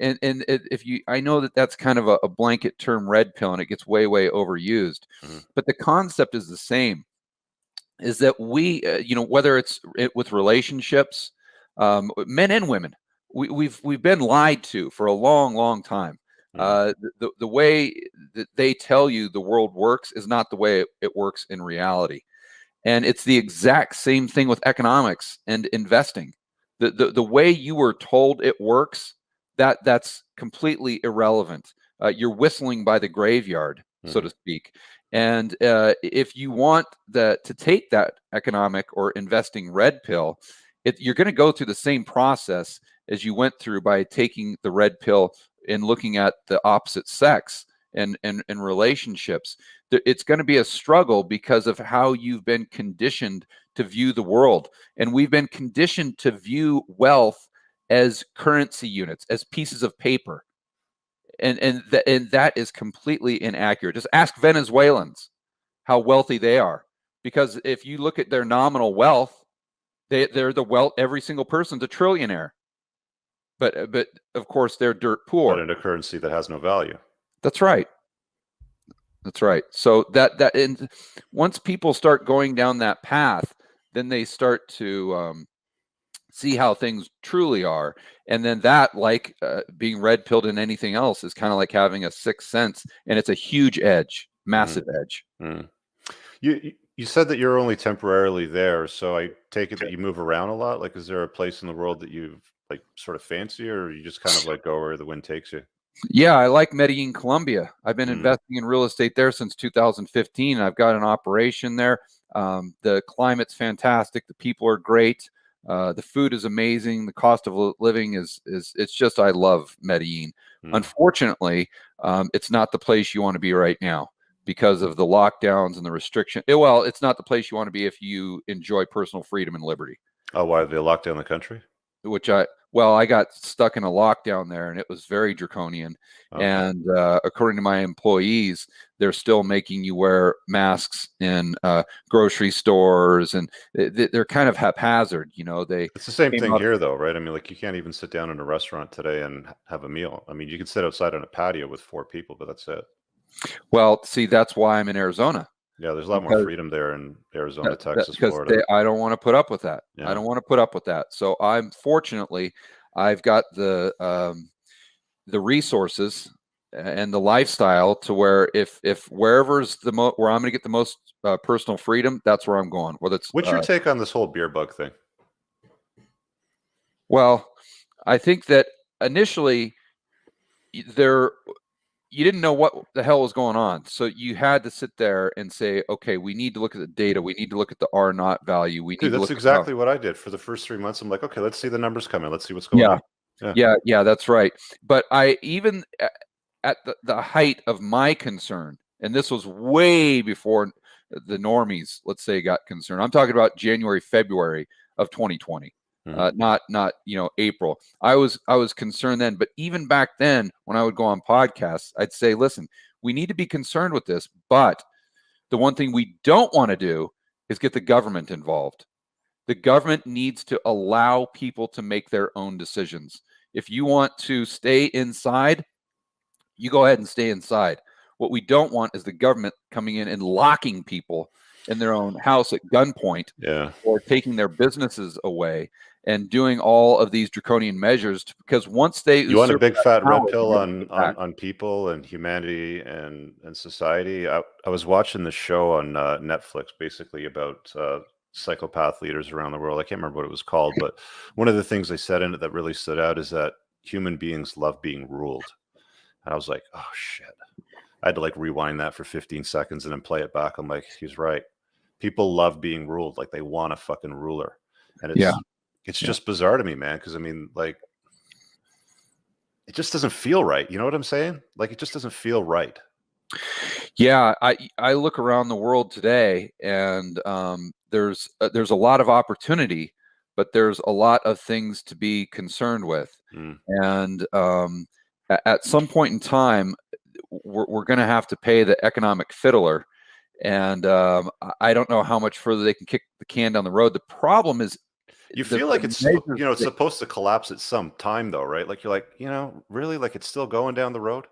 And if I know that's kind of a blanket term, red pill, and it gets way overused, Mm-hmm. but the concept is the same. Is that we, whether it's with relationships, men and women, we've been lied to for a long time. Mm-hmm. The way that they tell you the world works is not the way it works in reality, and it's the exact same thing with economics and investing. The way you were told it works, that's completely irrelevant. You're whistling by the graveyard, so Mm-hmm. to speak. And if you want to take that economic or investing red pill, you're going to go through the same process as you went through by taking the red pill and looking at the opposite sex and relationships. It's going to be a struggle because of how you've been conditioned to view the world. And we've been conditioned to view wealth as currency units, as pieces of paper. And that is completely inaccurate. Just ask Venezuelans how wealthy they are. Because if you look at their nominal wealth, they're the wealth, every single person's a trillionaire. But of course they're dirt But poor. in a currency that has no value. That's right. That's right. So and once people start going down that path, then they start to see how things truly are, and then that, like being red pilled in anything else, is kind of like having a sixth sense, and it's a huge edge, massive edge. Mm. You said that you're only temporarily there, so I take it that you move around a lot. Like, is there a place in the world that you like sort of fancy, or you just kind of like go where the wind takes you? Yeah, I like Medellin, Colombia. I've been Mm. investing in real estate there since 2015. I've got an operation there. The climate's fantastic. The people are great. The food is amazing. The cost of living is it's just, I love Medellin. Mm. Unfortunately, it's not the place you want to be right now because of the lockdowns and the restriction. Well, it's not the place you want to be if you enjoy personal freedom and liberty. Oh, why they locked down the country? Which I got stuck in a lockdown there, and it was very draconian. Okay. And according to my employees, they're still making you wear masks in grocery stores, and they're kind of haphazard. It's the same came thing out. here, though, right? I mean, like you can't even sit down in a restaurant today and have a meal. I mean, you can sit outside on a patio with 4 people, but that's it. Well, see, that's why I'm in Arizona. Yeah, there's a lot more freedom there in Arizona, Texas, Because Florida. I don't want to put up with that. I Yeah. don't want to put up with that. So I've got the resources and the lifestyle to where if wherever's where I'm going to get the most personal freedom, that's where I'm going. Whether it's What's your take on this whole beer bug thing? well, I think that initially there you didn't know what the hell was going on, so you had to sit there and say, okay, we need to look at the data, we need to look at the R naught value, we need Dude, to that's look at how. exactly what I did for the first 3 months. I'm like, okay, let's see the numbers come in. Let's see what's going Yeah, on. Yeah. yeah, that's right. But I even at the height of my concern, and this was way before the normies, let's say, got concerned. I'm talking about January, February of 2020, Mhm. not April. I was concerned then, but even back then, when I would go on podcasts, I'd say, listen, we need to be concerned with this, but the one thing we don't want to do is get the government involved. The government needs to allow people to make their own decisions. If you want to stay inside, you go ahead and stay inside. What we don't want is the government coming in and locking people in their own house at gunpoint, Yeah. or taking their businesses away and doing all of these draconian measures because once they You want a usurp big that fat red power, they're pill going to take on it back. people and humanity and society. I was watching this show on Netflix, basically about psychopath leaders around the world. I can't remember what it was called, but one of the things they said in it that really stood out is that human beings love being ruled. And I was like, oh shit. I had to like rewind that for 15 seconds and then play it back. I'm like, he's right. People love being ruled. Like they want a fucking ruler. And Yeah. it's Yeah. just bizarre to me, man. Cause I mean, like, it just doesn't feel right. You know what I'm saying? Like, it just doesn't feel right. Yeah, I look around the world today, and there's a lot of opportunity, but there's a lot of things to be concerned with. Mm. And at some point in time, we're going to have to pay the economic fiddler. And I don't know how much further they can kick the can down the road. The problem is, You the feel like it's, measures you know, it's that- supposed to collapse at some time though, right? Like you're like, you know, really like it's still going down the road.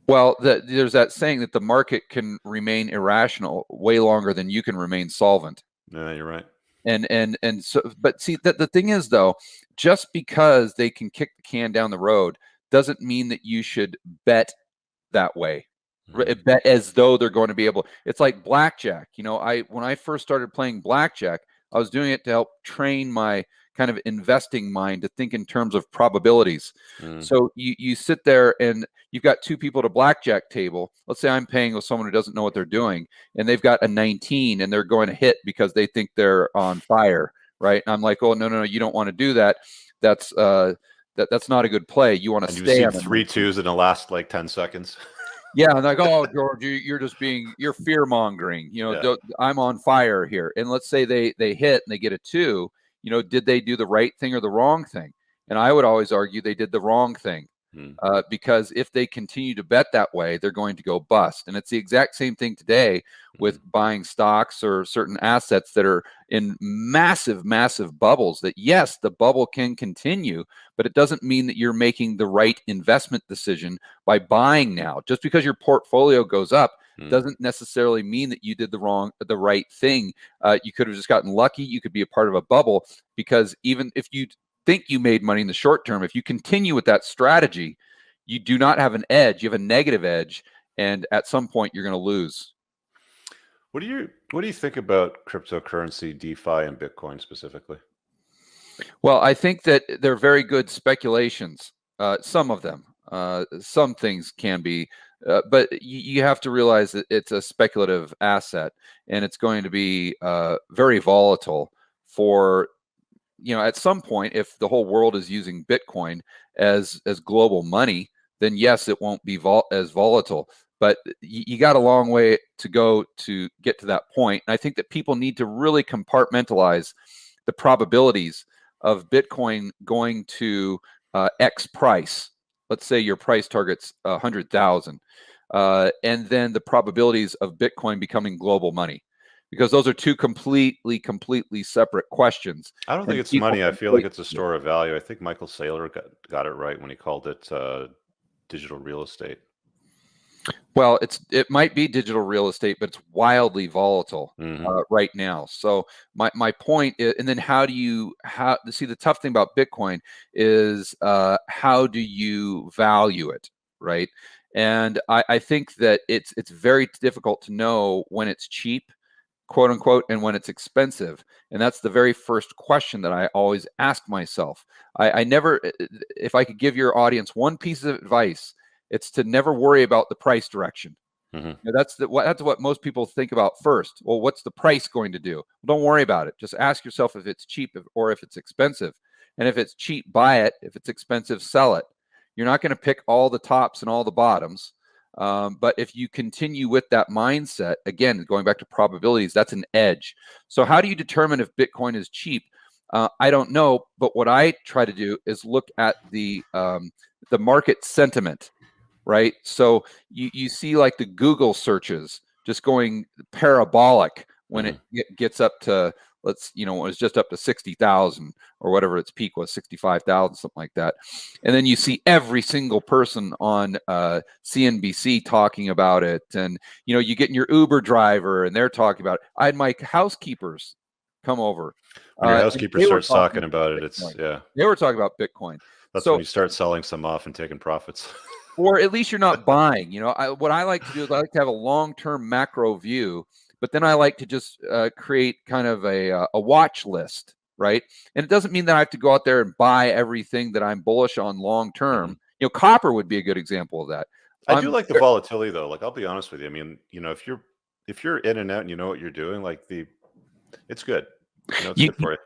well, there's that saying that the market can remain irrational way longer than you can remain solvent. Yeah, you're right. And so, but see, the thing is though, just because they can kick the can down the road doesn't mean that you should bet that way. Bet as though they're going to be able. It's like blackjack. You know, when I first started playing blackjack, I was doing it to help train my kind of investing mind to think in terms of probabilities. So you sit there and you've got two people at a blackjack table. Let's say I'm paying with someone who doesn't know what they're doing, and they've got a 19 and they're going to hit because they think they're on fire, right? And I'm like, oh no, you don't want to do that. That's that's not a good play. You want to And you've stay seen on 3 twos in the last like 10 seconds. Yeah, and like, oh, George, you're fear mongering. You know, Yeah. I'm on fire here. And let's say they hit and they get a 2. You know, did they do the right thing or the wrong thing? And I would always argue they did the wrong thing, because if they continue to bet that way, they're going to go bust. And it's the exact same thing today with buying stocks or certain assets that are in massive, massive bubbles. That yes, the bubble can continue, but it doesn't mean that you're making the right investment decision by buying now. Just because your portfolio goes up doesn't necessarily mean that you did the right thing. You could have just gotten lucky. You could be a part of a bubble, because even if you think you made money in the short term, if you continue with that strategy, you do not have an edge. You have a negative edge, and at some point you're going to lose. What do you think about cryptocurrency, DeFi, and Bitcoin specifically? Well, I think that they're very good speculations. Some of them, some things can be, but you have to realize that it's a speculative asset, and it's going to be very volatile for, at some point, if the whole world is using Bitcoin as global money, then yes, it won't be as volatile. But you got a long way to go to get to that point. And I think that people need to really compartmentalize the probabilities of Bitcoin going to X price. Let's say your price target's 100,000, and then the probabilities of Bitcoin becoming global money, because those are two completely separate questions. I don't think it's money. I feel like it's a store of value. I think Michael Saylor got it right when he called it digital real estate. Well, it might be digital real estate, but it's wildly volatile right now. So my point is, and then how see, the tough thing about Bitcoin is how do you value it, right? And I think that it's very difficult to know when it's cheap, quote unquote, and when it's expensive. And that's the very first question that I always ask myself. I never, if I could give your audience one piece of advice, it's to never worry about the price direction. That's what most people think about first. Well, what's the price going to do? Well, don't worry about it. Just ask yourself if it's cheap or if it's expensive. And if it's cheap, buy it. If it's expensive, sell it. You're not going to pick all the tops and all the bottoms. But if you continue with that mindset, again, going back to probabilities, that's an edge. So how do you determine if Bitcoin is cheap? I don't know. But what I try to do is look at the market sentiment. Right. So you see like the Google searches just going parabolic when it gets up to, when it was just up to 60,000 or whatever its peak was, 65,000, something like that. And then you see every single person on CNBC talking about it. And, you get in your Uber driver and they're talking about it. I had my housekeepers come over. When your housekeeper starts talking about it, they were talking about Bitcoin. That's when you start selling some off and taking profits. Or at least you're not buying. What I like to do is I like to have a long-term macro view, but then I like to just create kind of a watch list. right? And it doesn't mean that I have to go out there and buy everything that I'm bullish on long term. Mhm. You know, copper would be a good example of that. I do I'm like the volatility though. Like I'll be honest with you. I mean, if you're in and out and you know what you're doing, like it's good. It's you, good for you.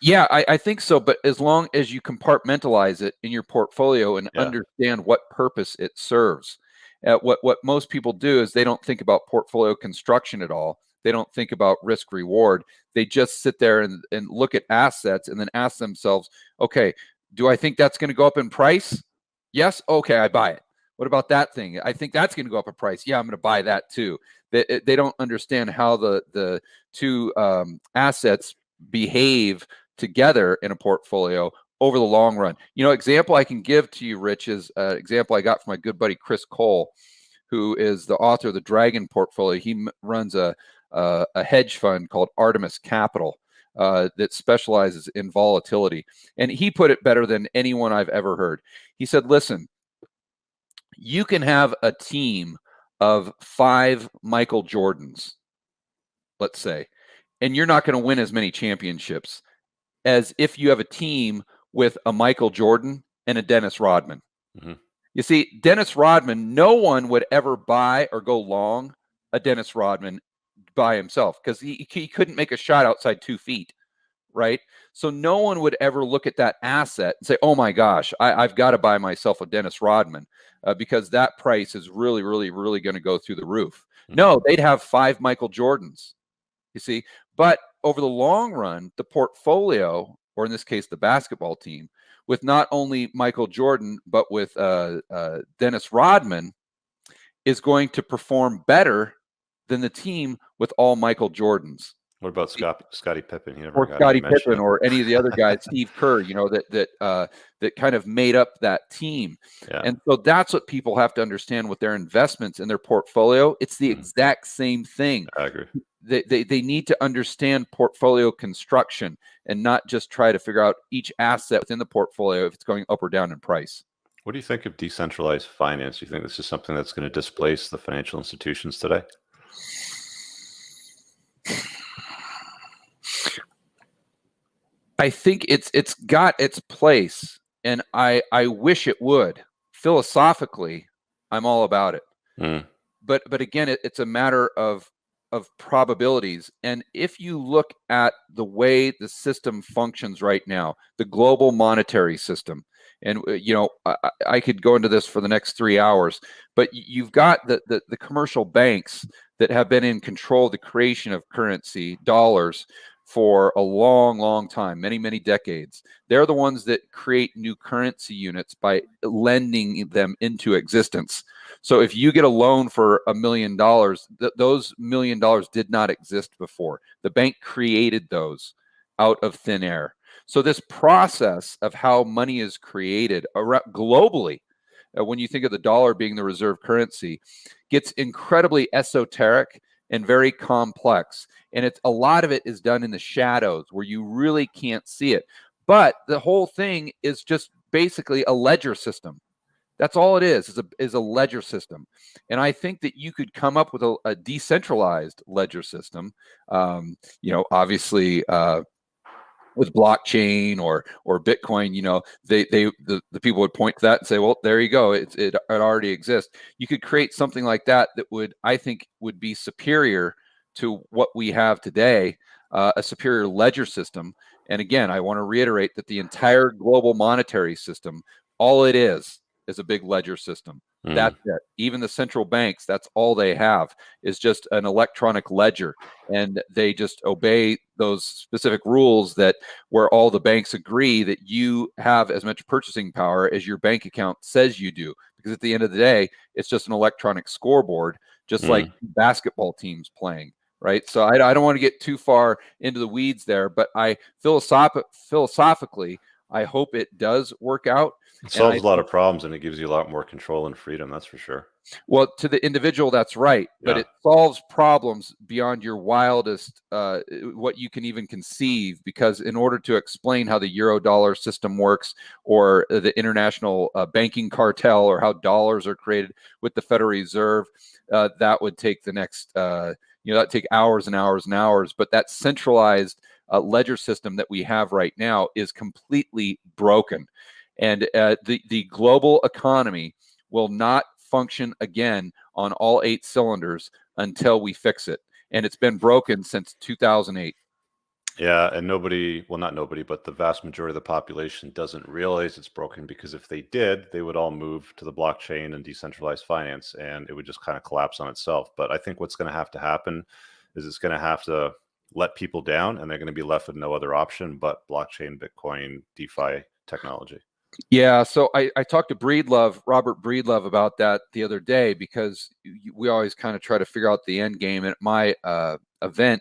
Yeah, I think so. But as long as you compartmentalize it in your portfolio and Yeah. understand what purpose it serves, what most people do is they don't think about portfolio construction at all. They don't think about risk reward. They just sit there and look at assets and then ask themselves, okay, do I think that's going to go up in price? Yes. Okay, I buy it. What about that thing? I think that's going to go up in price. Yeah, I'm going to buy that too. They don't understand how the two assets behave together in a portfolio over the long run. Example I can give to you, Rich, is an example I got from my good buddy Chris Cole, who is the author of the Dragon Portfolio. He runs a hedge fund called Artemis Capital that specializes in volatility. And he put it better than anyone I've ever heard. He said, listen, you can have a team of 5 Michael Jordans, let's say, and you're not going to win as many championships as if you have a team with a Michael Jordan and a Dennis Rodman. Mhm. You see, Dennis Rodman, no one would ever buy or go long a Dennis Rodman by himself because he couldn't make a shot outside 2 feet, right? So no one would ever look at that asset and say, oh my gosh, I've got to buy myself a Dennis Rodman because that price is really, really, really going to go through the roof. Mhm. No, they'd have 5 Michael Jordans, you see. But over the long run, the portfolio, or in this case, the basketball team, with not only Michael Jordan, but with Dennis Rodman, is going to perform better than the team with all Michael Jordans. What about Scottie Pippen? He never Or got any Scottie mention. Pippen, or any of the other guys, Steve Kerr, that kind of made up that team. Yeah. And so that's what people have to understand with their investments in their portfolio. It's the exact same thing. I agree. They need to understand portfolio construction and not just try to figure out each asset within the portfolio if it's going up or down in price. What do you think of decentralized finance? Do you think this is something that's going to displace the financial institutions today? I think it's got its place, and I wish it would. Philosophically, I'm all about it. Mm. But again, it's a matter of probabilities. And if you look at the way the system functions right now, the global monetary system, and I could go into this for the next 3 hours, but you've got the commercial banks that have been in control of the creation of currency, dollars, for a long, long time, many, many decades. They're the ones that create new currency units by lending them into existence. So if you get a loan for $1 million, those $1 million did not exist before. The bank created those out of thin air. So this process of how money is created globally, when you think of the dollar being the reserve currency, gets incredibly esoteric and very complex. And a lot of it is done in the shadows where you really can't see it. But the whole thing is just basically a ledger system. That's all it is a ledger system. And I think that you could come up with a decentralized ledger system, obviously with blockchain or Bitcoin. The people would point to that and say, well, there you go. It already exists. You could create something like that I think would be superior to what we have today, a superior ledger system. And again, I want to reiterate that the entire global monetary system, all it is a big ledger system. That's it. Even the central banks, that's all they have is just an electronic ledger. And they just obey those specific rules where all the banks agree that you have as much purchasing power as your bank account says you do. Because at the end of the day, it's just an electronic scoreboard, just like basketball teams playing. Right. So I don't want to get too far into the weeds there, but philosophically, I hope it does work out. It solves a lot of problems and it gives you a lot more control and freedom. That's for sure. Well, to the individual, that's right. But it solves problems beyond your wildest, what you can even conceive, because in order to explain how the Eurodollar system works, or the international banking cartel, or how dollars are created with the Federal Reserve, that would take the next, that'd take hours and hours and hours. But that centralized ledger system that we have right now is completely broken. And the global economy will not function again on all 8 cylinders until we fix it. And it's been broken since 2008. Yeah, and nobody, well, not nobody, but the vast majority of the population doesn't realize it's broken, because if they did, they would all move to the blockchain and decentralized finance, and it would just kind of collapse on itself. But I think what's going to have to happen is it's going to have to let people down, and they're going to be left with no other option but blockchain, Bitcoin, DeFi technology. Yeah, so I talked to Robert Breedlove about that the other day, because we always kind of try to figure out the end game. At my event,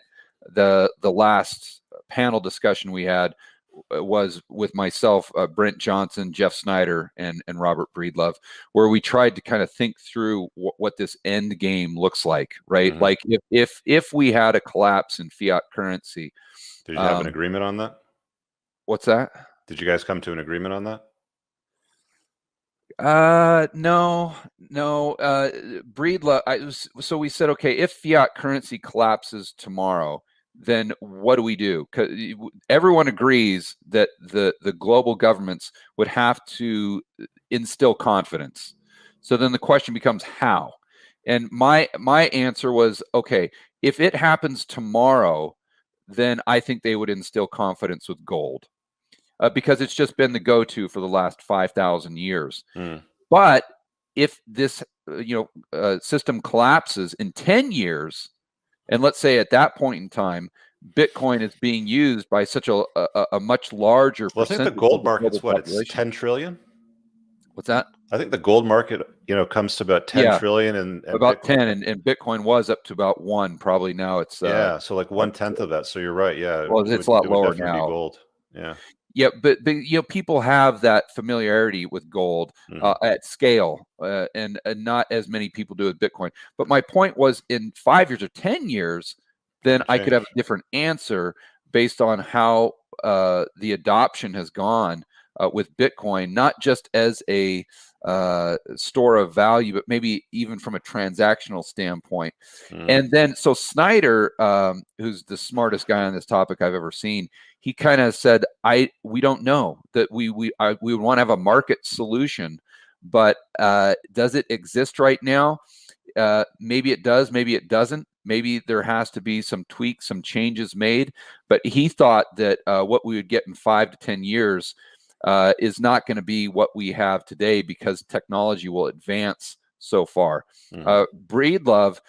the last panel discussion we had was with myself, Brent Johnson, Jeff Snyder, and Robert Breedlove, where we tried to kind of think through what this end game looks like, right? Mhm. Like if we had a collapse in fiat currency. Did you have an agreement on that? What's that? Did you guys come to an agreement on that? No. So we said, okay, if fiat currency collapses tomorrow, then what do we do? Because everyone agrees that the global governments would have to instill confidence. So then the question becomes how. And my answer was, okay, if it happens tomorrow, then I think they would instill confidence with gold. Because it's just been the go-to for the last 5,000 years. Mm. But if this system collapses in 10 years, and let's say at that point in time, Bitcoin is being used by such a much larger Well, I think the percentage of gold the market's global what? It's population. 10 trillion? What's that? I think the gold market, comes to about 10 Yeah, trillion, and about Bitcoin. 10, and Bitcoin was up to about 1. Probably now it's Yeah, so like up 1/10 of that. So you're right. Yeah, well, it's a lot it would lower definitely be now. gold. Yeah. Yeah, but people have that familiarity with gold Mhm. at scale, and not as many people do with Bitcoin. But my point was, in 5 years or 10 years, then Could I could have change. a different answer based on how the adoption has gone with Bitcoin, not just as a store of value, but maybe even from a transactional standpoint. Mm. And then, so Snyder, who's the smartest guy on this topic I've ever seen, he kind of said, we don't know, that we would want to have a market solution, but does it exist right now? Maybe it does, maybe it doesn't. Maybe there has to be some tweaks, some changes made. But he thought that what we would get in 5 to 10 years is not going to be what we have today, because technology will advance so far. Mhm. Breedlove,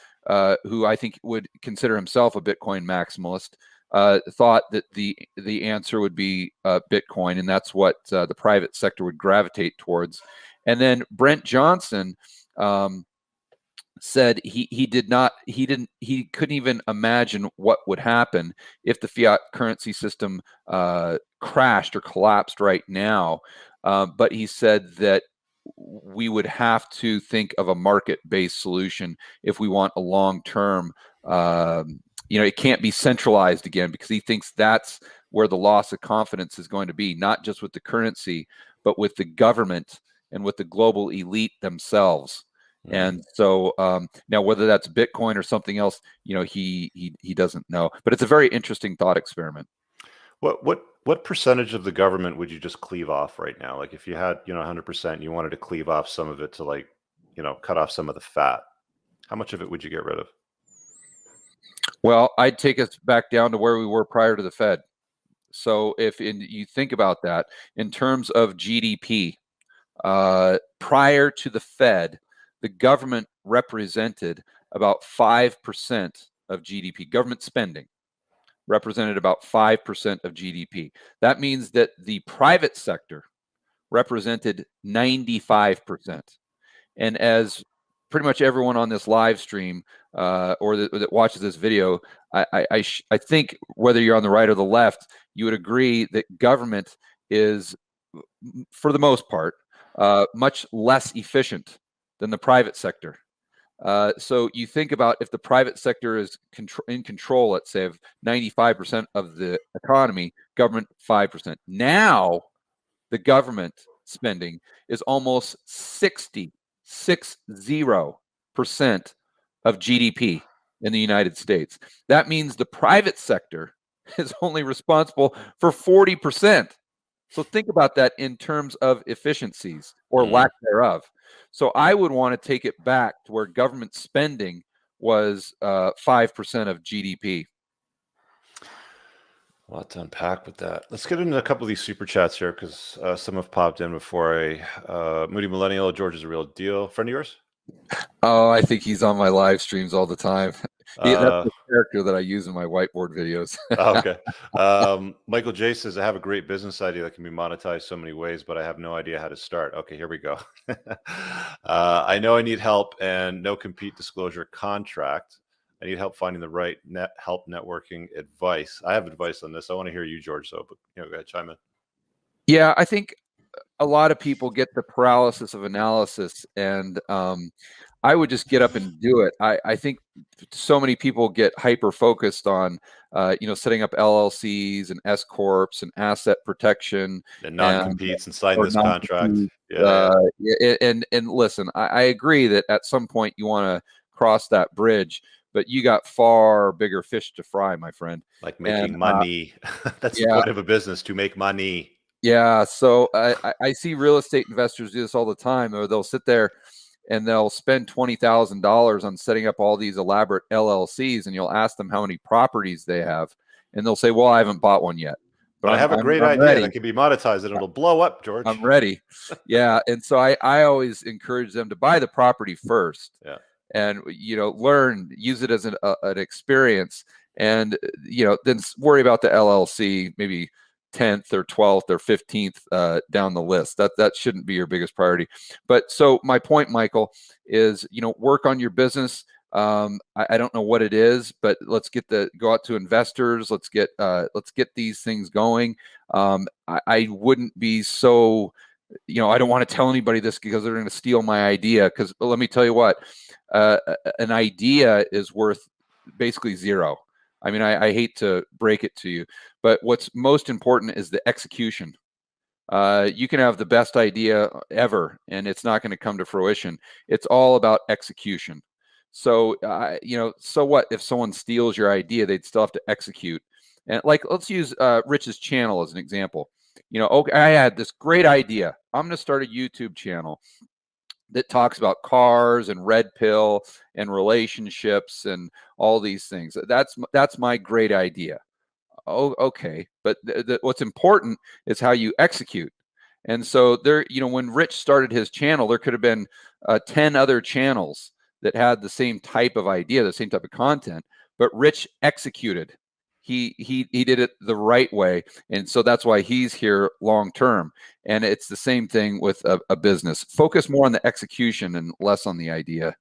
who I think would consider himself a Bitcoin maximalist, thought that the answer would be Bitcoin, and that's what the private sector would gravitate towards. And then Brent Johnson said he couldn't even imagine what would happen if the fiat currency system crashed or collapsed right now. But he said that we would have to think of a market-based solution if we want a long-term. It can't be centralized again, because he thinks that's where the loss of confidence is going to be, not just with the currency, but with the government and with the global elite themselves. Mhm. And so now, whether that's Bitcoin or something else, he doesn't know. But it's a very interesting thought experiment. What percentage of the government would you just cleave off right now? Like if you had, 100%, you wanted to cleave off some of it to, like, cut off some of the fat. How much of it would you get rid of? Well, I'd take us back down to where we were prior to the Fed. So you think about that in terms of GDP, prior to the Fed, the government represented about 5% of GDP. Government spending represented about 5% of GDP. That means that the private sector represented 95%. And as pretty much everyone on this live stream or that watches this video, I think whether you're on the right or the left, you would agree that government is, for the most part, much less efficient than the private sector. So you think about, if the private sector is in control, let's say, of 95% of the economy, government 5%. Now the government spending is almost 60% of GDP in the United States. That means the private sector is only responsible for 40%. So think about that in terms of efficiencies or Mhm. lack thereof. So I would want to take it back to where government spending was 5% of GDP. A lot to unpack with that. Let's get into a couple of these super chats here because some have popped in before. Moody Millennial, George is a real deal. Friend of yours? Oh, I think he's on my live streams all the time. That's Uh, the character that I use in my whiteboard videos. okay. Michael J says, I have a great business idea that can be monetized so many ways, but I have no idea how to start. Okay, here we go. I know I need help and no compete disclosure contract. I need help finding the right help networking advice. I have advice on this. I want to hear you, George, though, but go ahead, chime in. Yeah, I think a lot of people get the paralysis of analysis, and I would just get up and do it. I think so many people get hyper focused on setting up LLCs and S corps and asset protection And and non-competes and sign or this contract. non-compete. Yeah. And listen, I agree that at some point you want to cross that bridge, but you got far bigger fish to fry, my friend. Like And making money. That's the yeah, point of a business, to make money. yeah. So I see real estate investors do this all the time, or they'll sit there and they'll spend $20,000 on setting up all these elaborate LLCs, and you'll ask them how many properties they have, and they'll say, "Well, I haven't bought one yet, but But I have a great I'm idea ready. that can be monetized and it'll blow up, George. I'm ready." Yeah, and so I always encourage them to buy the property first, Yeah. and learn, use it as an experience, and then worry about the LLC maybe 10th or 12th or 15th down the list. That shouldn't be your biggest priority. But so my point, Michael, is work on your business. I don't know what it is, but let's go out to investors. Let's get these things going. I wouldn't be so, I don't want to tell anybody this because they're going to steal my idea. Because let me tell you what, an idea is worth basically zero. I mean, I hate to break it to you, but what's most important is the execution. You can have the best idea ever, and it's not going to come to fruition. It's all about execution. So, so what if someone steals your idea? They'd still have to execute. And like, let's use Rich's channel as an example. Okay, I had this great idea. I'm going to start a YouTube channel that talks about cars and red pill and relationships and all these things. That's my great idea. Oh, okay. But what's important is how you execute. And so there, when Rich started his channel, there could have been 10 other channels that had the same type of idea, the same type of content, but Rich executed. He did it the right way, and so that's why he's here long term. And it's the same thing with a business. Focus more on the execution and less on the idea.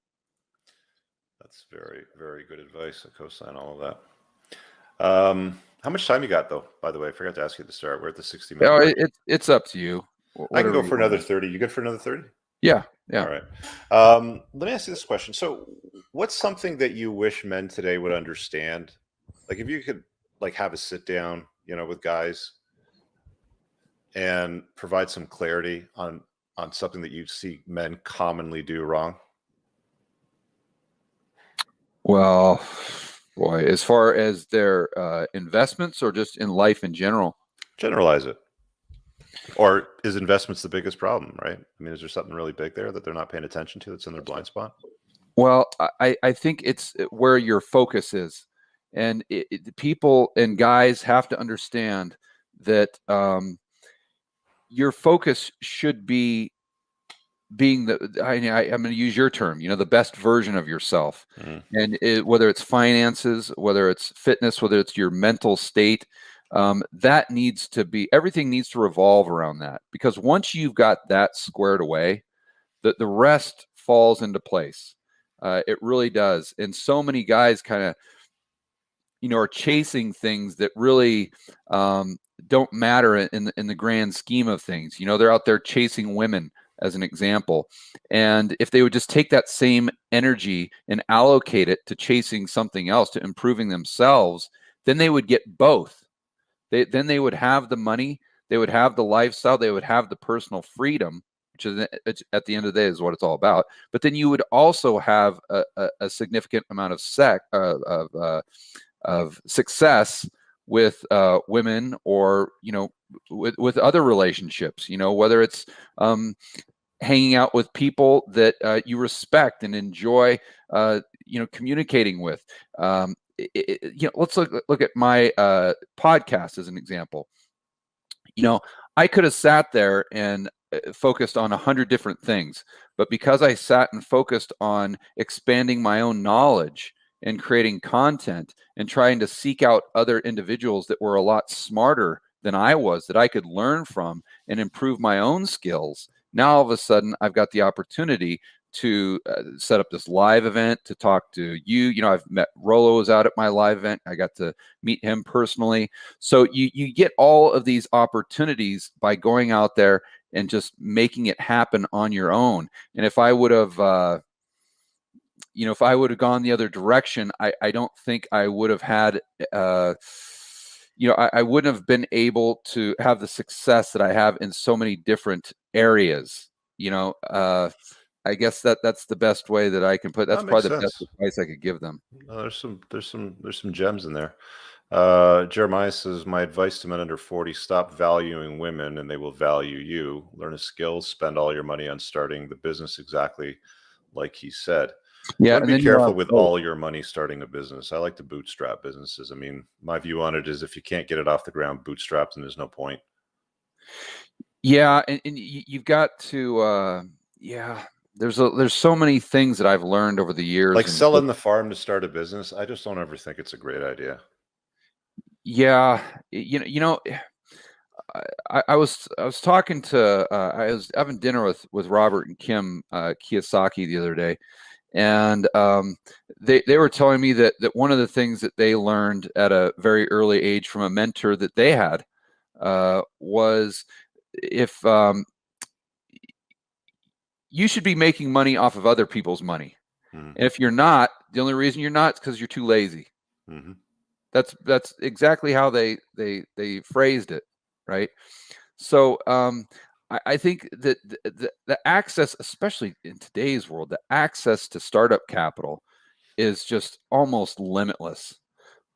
That's very, very good advice. I co-sign all of that. How much time you got, though? By the way, I forgot to ask you at the start. We're at the 60-minute mark. It's up to you. I can go for another 30. You good for another 30? Yeah. All right. Let me ask you this question. So, what's something that you wish men today would understand? Like, if you could, have a sit down, with guys and provide some clarity on something that you see men commonly do wrong. Well, boy, as far as their investments or just in life in general? Generalize it. Or is investments the biggest problem, right? I mean, is there something really big there that they're not paying attention to that's in their blind spot? Well, I think it's where your focus is. And people and guys have to understand that your focus should be being I'm going to use your term, the best version of yourself. And whether it's finances, whether it's fitness, whether it's your mental state, that needs to be, everything needs to revolve around that. Because once you've got that squared away, the rest falls into place. It really does. And so many guys kind of, are chasing things that really don't matter in the grand scheme of things. They're out there chasing women, as an example. And if they would just take that same energy and allocate it to chasing something else, to improving themselves, then they would get both. Then they would have the money, they would have the lifestyle, they would have the personal freedom, which is at the end of the day is what it's all about. But then you would also have a significant amount of success with women, or with other relationships. Whether it's hanging out with people that you respect and enjoy, communicating with. Let's look at my podcast as an example. I could have sat there and focused on 100 different things, but because I sat and focused on expanding my own knowledge and creating content and trying to seek out other individuals that were a lot smarter than I was, that I could learn from and improve my own skills, now all of a sudden I've got the opportunity to set up this live event to talk to you. I've met Rolo was out at my live event. I got to meet him personally. So you get all of these opportunities by going out there and just making it happen on your own. And if I would have gone the other direction, I don't think I would have had I wouldn't have been able to have the success that I have in so many different areas. I guess that's the best way that I can put. That's That makes probably the best sense. advice I could give them. No, there's some gems in there. Jeremiah says, my advice to men under 40: stop valuing women and they will value you. Learn a skill, spend all your money on starting the business, exactly like he said. Yeah, But be careful with all your money starting a business. I like to bootstrap businesses. I mean, my view on it is, if you can't get it off the ground bootstrapped, then there's no point. Yeah, and you've got to there's so many things that I've learned over the years. Like selling the farm to start a business, I just don't ever think it's a great idea. Yeah, I was talking to I was having dinner with Robert and Kim Kiyosaki the other day, and they were telling me that one of the things that they learned at a very early age from a mentor that they had was, if you should be making money off of other people's money. And if you're not, the only reason you're not is because you're too lazy. That's exactly how they phrased it, right? So I think that the access, especially in today's world, the access to startup capital is just almost limitless.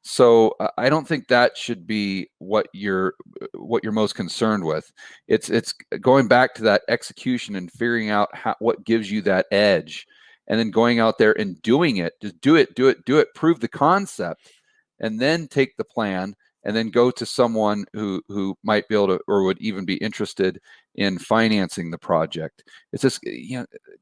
So I don't think that should be what you're most concerned with. It's going back to that execution and figuring out what gives you that edge, and then going out there and doing it. Just do it. Prove the concept, and then take the plan, and then go to someone who might be able to, or would even be interested in financing the project. It's just,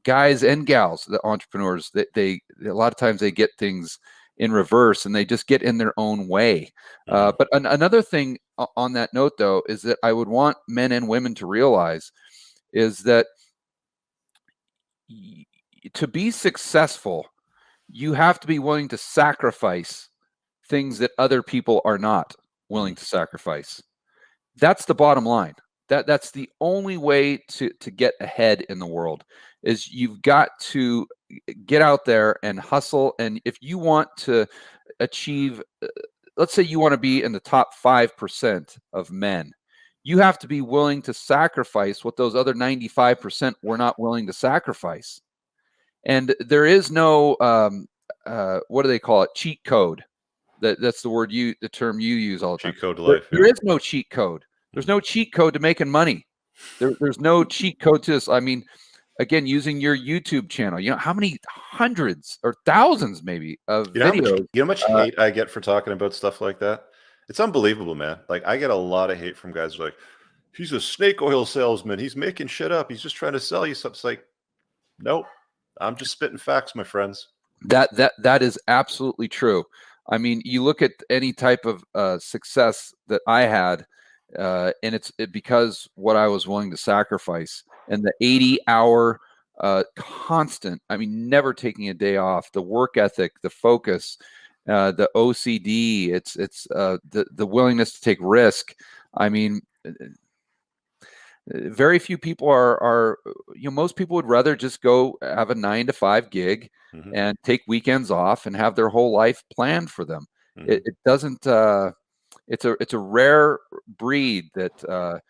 guys and gals, the entrepreneurs, that they a lot of times they get things in reverse and they just get in their own way. But another thing on that note, though, is that I would want men and women to realize is that to be successful, you have to be willing to sacrifice things that other people are not willing to sacrifice. That's the bottom line. That's the only way to get ahead in the world, is you've got to get out there and hustle. And if you want to achieve, let's say you want to be in the top 5% of men, you have to be willing to sacrifice what those other 95% were not willing to sacrifice. And there is no what do they call it, cheat code. That's the term you use all the time. Cheat code to life. There is no cheat code. There's no cheat code to making money. There's no cheat code to this. I mean, again, using your YouTube channel, how many hundreds or thousands maybe of videos. How much hate I get for talking about stuff like that? It's unbelievable, man. Like, I get a lot of hate from guys who are like, he's a snake oil salesman. He's making shit up. He's just trying to sell you something. It's like, nope. I'm just spitting facts, my friends. That is absolutely true. I mean, you look at any type of success that I had, and it's because what I was willing to sacrifice, and the 80-hour constant, I mean, never taking a day off, the work ethic, the focus, the OCD, it's the willingness to take risk. I mean, very few people are most people would rather just go have a 9-to-5 gig and take weekends off and have their whole life planned for them. It doesn't it's a rare breed that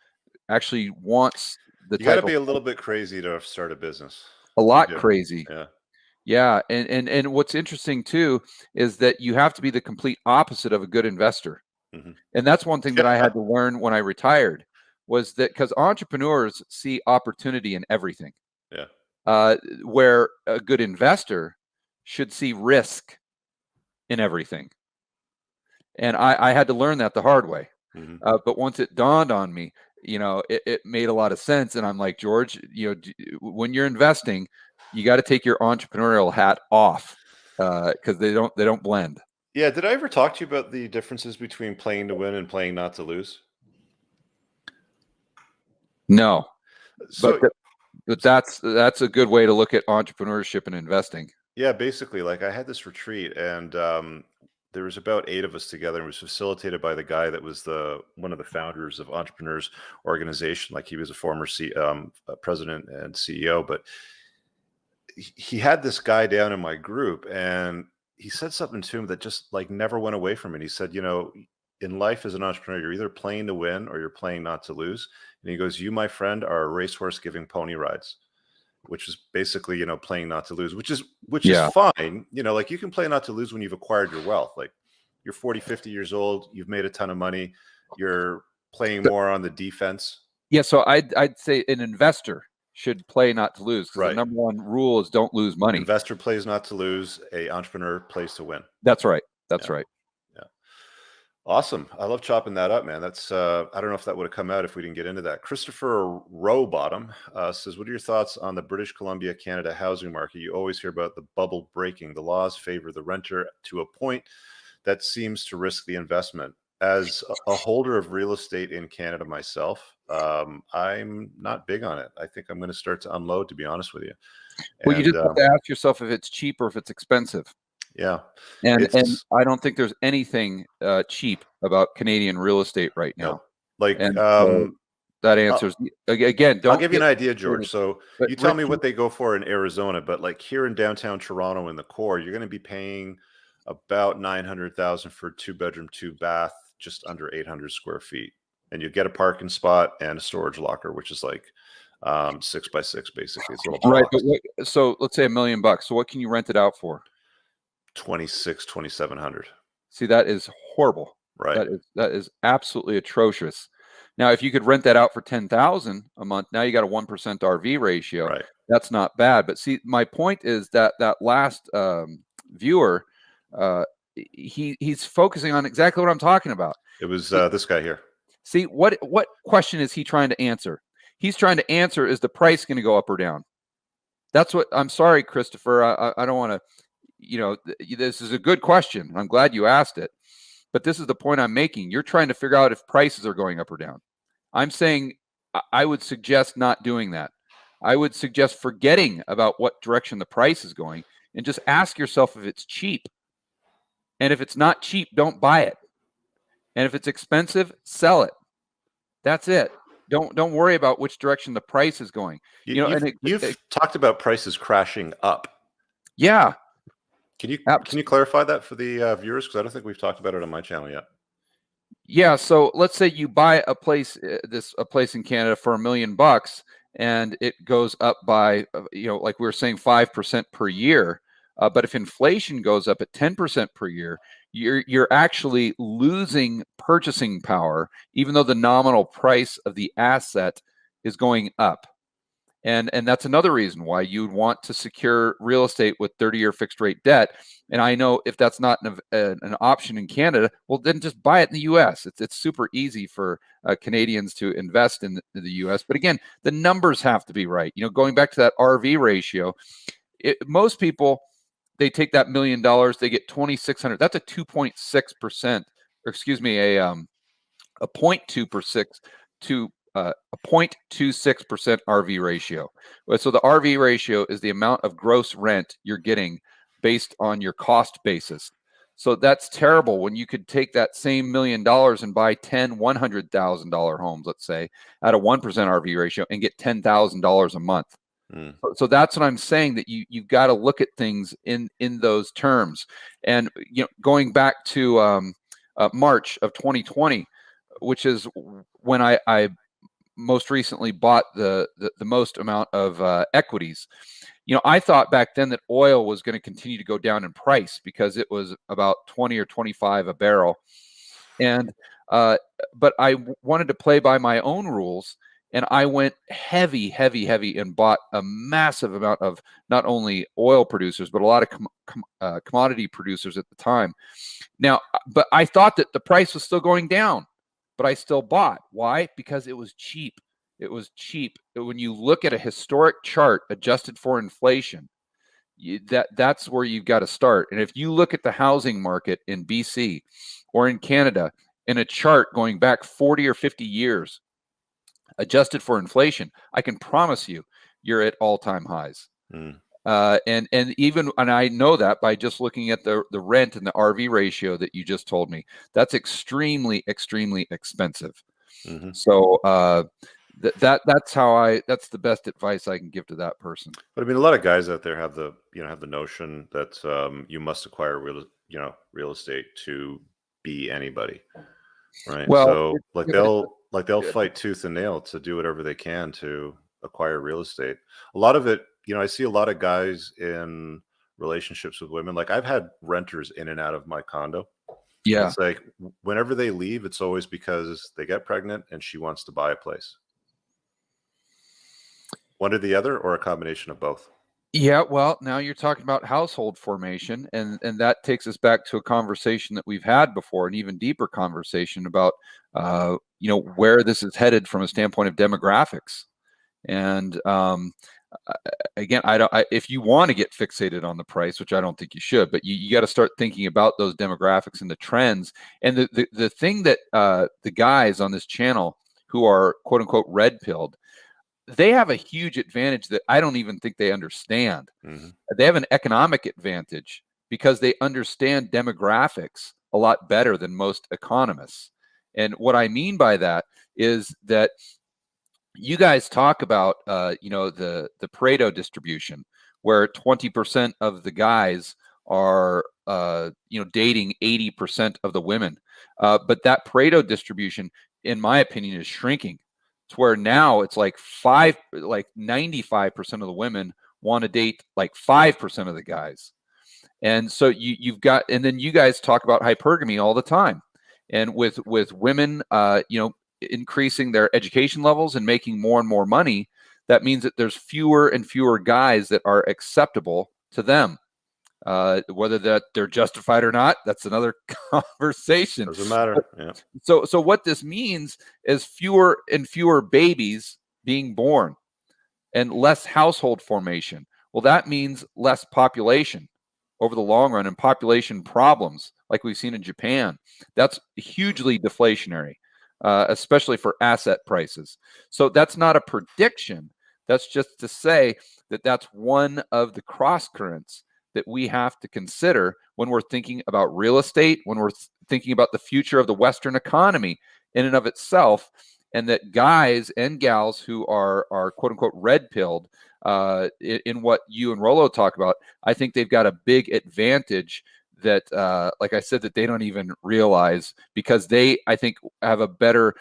actually wants the you got to be a little bit crazy to start a business. A lot crazy. Yeah. And what's interesting too is that you have to be the complete opposite of a good investor. And that's one thing that I had to learn when I retired, was that because entrepreneurs see opportunity in everything. Yeah. Where a good investor should see risk in everything. And I had to learn that the hard way. But once it dawned on me, it made a lot of sense. And I'm like, George, when you're investing, you got to take your entrepreneurial hat off, because they don't blend. Yeah. Did I ever talk to you about the differences between playing to win and playing not to lose? No, So but that's a good way to look at entrepreneurship and investing. yeah, basically, like I had this retreat, and there was about 8 of us together, and it was facilitated by the guy that was one of the founders of Entrepreneurs Organization. Like he was a former president and CEO, but he had this guy down in my group, and he said something to him that just like never went away from it. He said, in life as an entrepreneur, you're either playing to win or you're playing not to lose. And he goes, you, my friend, are a racehorse giving pony rides, which is basically, playing not to lose, which is Yeah. fine. Like you can play not to lose when you've acquired your wealth. Like you're 40, 50 years old, you've made a ton of money, you're playing more on the defense. Yeah. So I'd say an investor should play not to lose, because Right. the number one rule is don't lose money. Investor plays not to lose, a entrepreneur plays to win. That's right. That's Yeah. right. Yeah. Awesome. I love chopping that up, man. That's I don't know if that would have come out if we didn't get into that. Christopher Rowbottom says, what are your thoughts on the British Columbia, Canada housing market? You always hear about the bubble breaking. The laws favor the renter to a point that seems to risk the investment. As a holder of real estate in Canada myself, I'm not big on it. I think I'm going to start to unload, to be honest with you. Well, you just have to ask yourself if it's cheap or if it's expensive. Yeah. And I don't think there's anything cheap about Canadian real estate right now. No. Like, that answers again. I'll give you an idea, George. So you tell me Rich, what they go for in Arizona, but like here in downtown Toronto in the core, you're going to be paying about $900,000 for a 2-bedroom, 2-bath, just under 800 square feet, and you get a parking spot and a storage locker, which is like 6 by 6, basically. It's a little right. box. But so let's say $1 million. So what can you rent it out for? 2,700. See, that is horrible. Right. That is absolutely atrocious. Now, if you could rent that out for $10,000 a month, now you got a 1% RV ratio. Right. That's not bad. But see, my point is that last viewer, he's focusing on exactly what I'm talking about. It was this guy here. See, what question is he trying to answer? He's trying to answer, is the price going to go up or down? That's what I'm sorry, Christopher. I don't want to, this is a good question. I'm glad you asked it. But this is the point I'm making. You're trying to figure out if prices are going up or down. I'm saying I would suggest not doing that. I would suggest forgetting about what direction the price is going and just ask yourself if it's cheap. And if it's not cheap, don't buy it. And if it's expensive, sell it. That's it. Don't worry about which direction the price is going. You've talked about prices crashing up. Yeah. Can you clarify that for the viewers? Because I don't think we've talked about it on my channel yet. Yeah. So let's say you buy a place in Canada for $1 million, and it goes up by like we were saying 5% per year. But if inflation goes up at 10% per year, you're actually losing purchasing power, even though the nominal price of the asset is going up. And that's another reason why you'd want to secure real estate with 30-year fixed rate debt. And I know if that's not an option in Canada, well, then just buy it in the U.S. It's super easy for Canadians to invest in the U.S. But again, the numbers have to be right. Going back to that RV ratio, most people, they take that $1 million, they get 2,600. That's a 2.6%, or excuse me, a 0.2% to a 0.26% RV ratio. So the RV ratio is the amount of gross rent you're getting based on your cost basis. So that's terrible when you could take that same $1 million and buy 10 $100,000 homes, let's say, at a 1% RV ratio and get $10,000 a month. So that's what I'm saying, that you've got to look at things in those terms. And going back to March of 2020, which is when I most recently bought the most amount of equities. I thought back then that oil was going to continue to go down in price because it was about 20 or 25 a barrel. And but I wanted to play by my own rules, and I went heavy, heavy, heavy, and bought a massive amount of not only oil producers but a lot of commodity producers at the time. Now, but I thought that the price was still going down, but I still bought. Why? Because it was cheap. It was cheap. When you look at a historic chart adjusted for inflation, that's where you've got to start. And if you look at the housing market in BC or in Canada in a chart going back 40 or 50 years, adjusted for inflation, I can promise you, you're at all-time highs. Mm. And I know that by just looking at the rent and the RV ratio that you just told me. That's extremely, extremely expensive. Mm-hmm. So that's the best advice I can give to that person. But I mean, a lot of guys out there have the notion that you must acquire real estate to be anybody, right? Well, so they'll fight tooth and nail to do whatever they can to acquire real estate. A lot of it, I see a lot of guys in relationships with women. Like, I've had renters in and out of my condo. Yeah. It's like whenever they leave, it's always because they get pregnant and she wants to buy a place. One or the other, or a combination of both? Yeah, well, now you're talking about household formation, and that takes us back to a conversation that we've had before, an even deeper conversation about where this is headed from a standpoint of demographics. And again, if you want to get fixated on the price, which I don't think you should, but you got to start thinking about those demographics and the trends. And the thing that the guys on this channel who are quote unquote red pilled, they have a huge advantage that I don't even think they understand. Mm-hmm. They have an economic advantage because they understand demographics a lot better than most economists. And what I mean by that is that you guys talk about, the Pareto distribution, where 20% of the guys are, dating 80% of the women. But that Pareto distribution, in my opinion, is shrinking. To where now it's like 95% of the women want to date like 5% of the guys. And so you've got, and then you guys talk about hypergamy all the time. And with women, increasing their education levels and making more and more money, that means that there's fewer and fewer guys that are acceptable to them. Whether that they're justified or not, that's another conversation. Doesn't matter. Yeah. So what this means is fewer and fewer babies being born and less household formation. Well, that means less population over the long run and population problems like we've seen in Japan. That's hugely deflationary, especially for asset prices. So that's not a prediction. That's just to say that that's one of the cross currents that we have to consider when we're thinking about real estate, when we're thinking about the future of the Western economy in and of itself, and that guys and gals who are quote unquote red pilled in what you and Rollo talk about, I think they've got a big advantage that, like I said, that they don't even realize, because they, I think, have a better,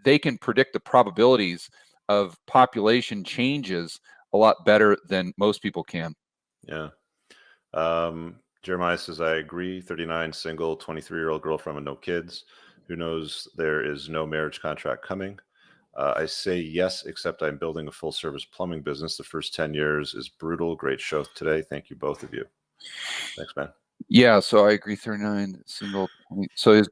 they can predict the probabilities of population changes a lot better than most people can. Yeah. Jeremiah says, I agree. 39, single, 23-year-old girlfriend with no kids. Who knows there is no marriage contract coming. I say yes, except I'm building a full-service plumbing business. The first 10 years is brutal. Great show today. Thank you, both of you. Thanks, man. Yeah, so I agree. 39, single. So he's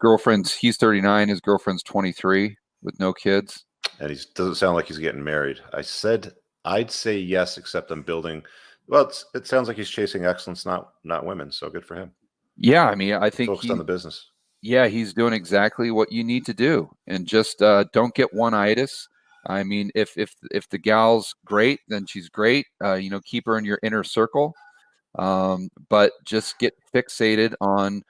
39, his girlfriend's 23 with no kids. And he doesn't sound like he's getting married. I said I'd say yes, except I'm building. Well, it sounds like he's chasing excellence, not women. So good for him. Yeah, I mean, I think focused on the business. Yeah, he's doing exactly what you need to do, and just don't get one-itis. I mean, if the gal's great, then she's great. Keep her in your inner circle, but just get fixated on,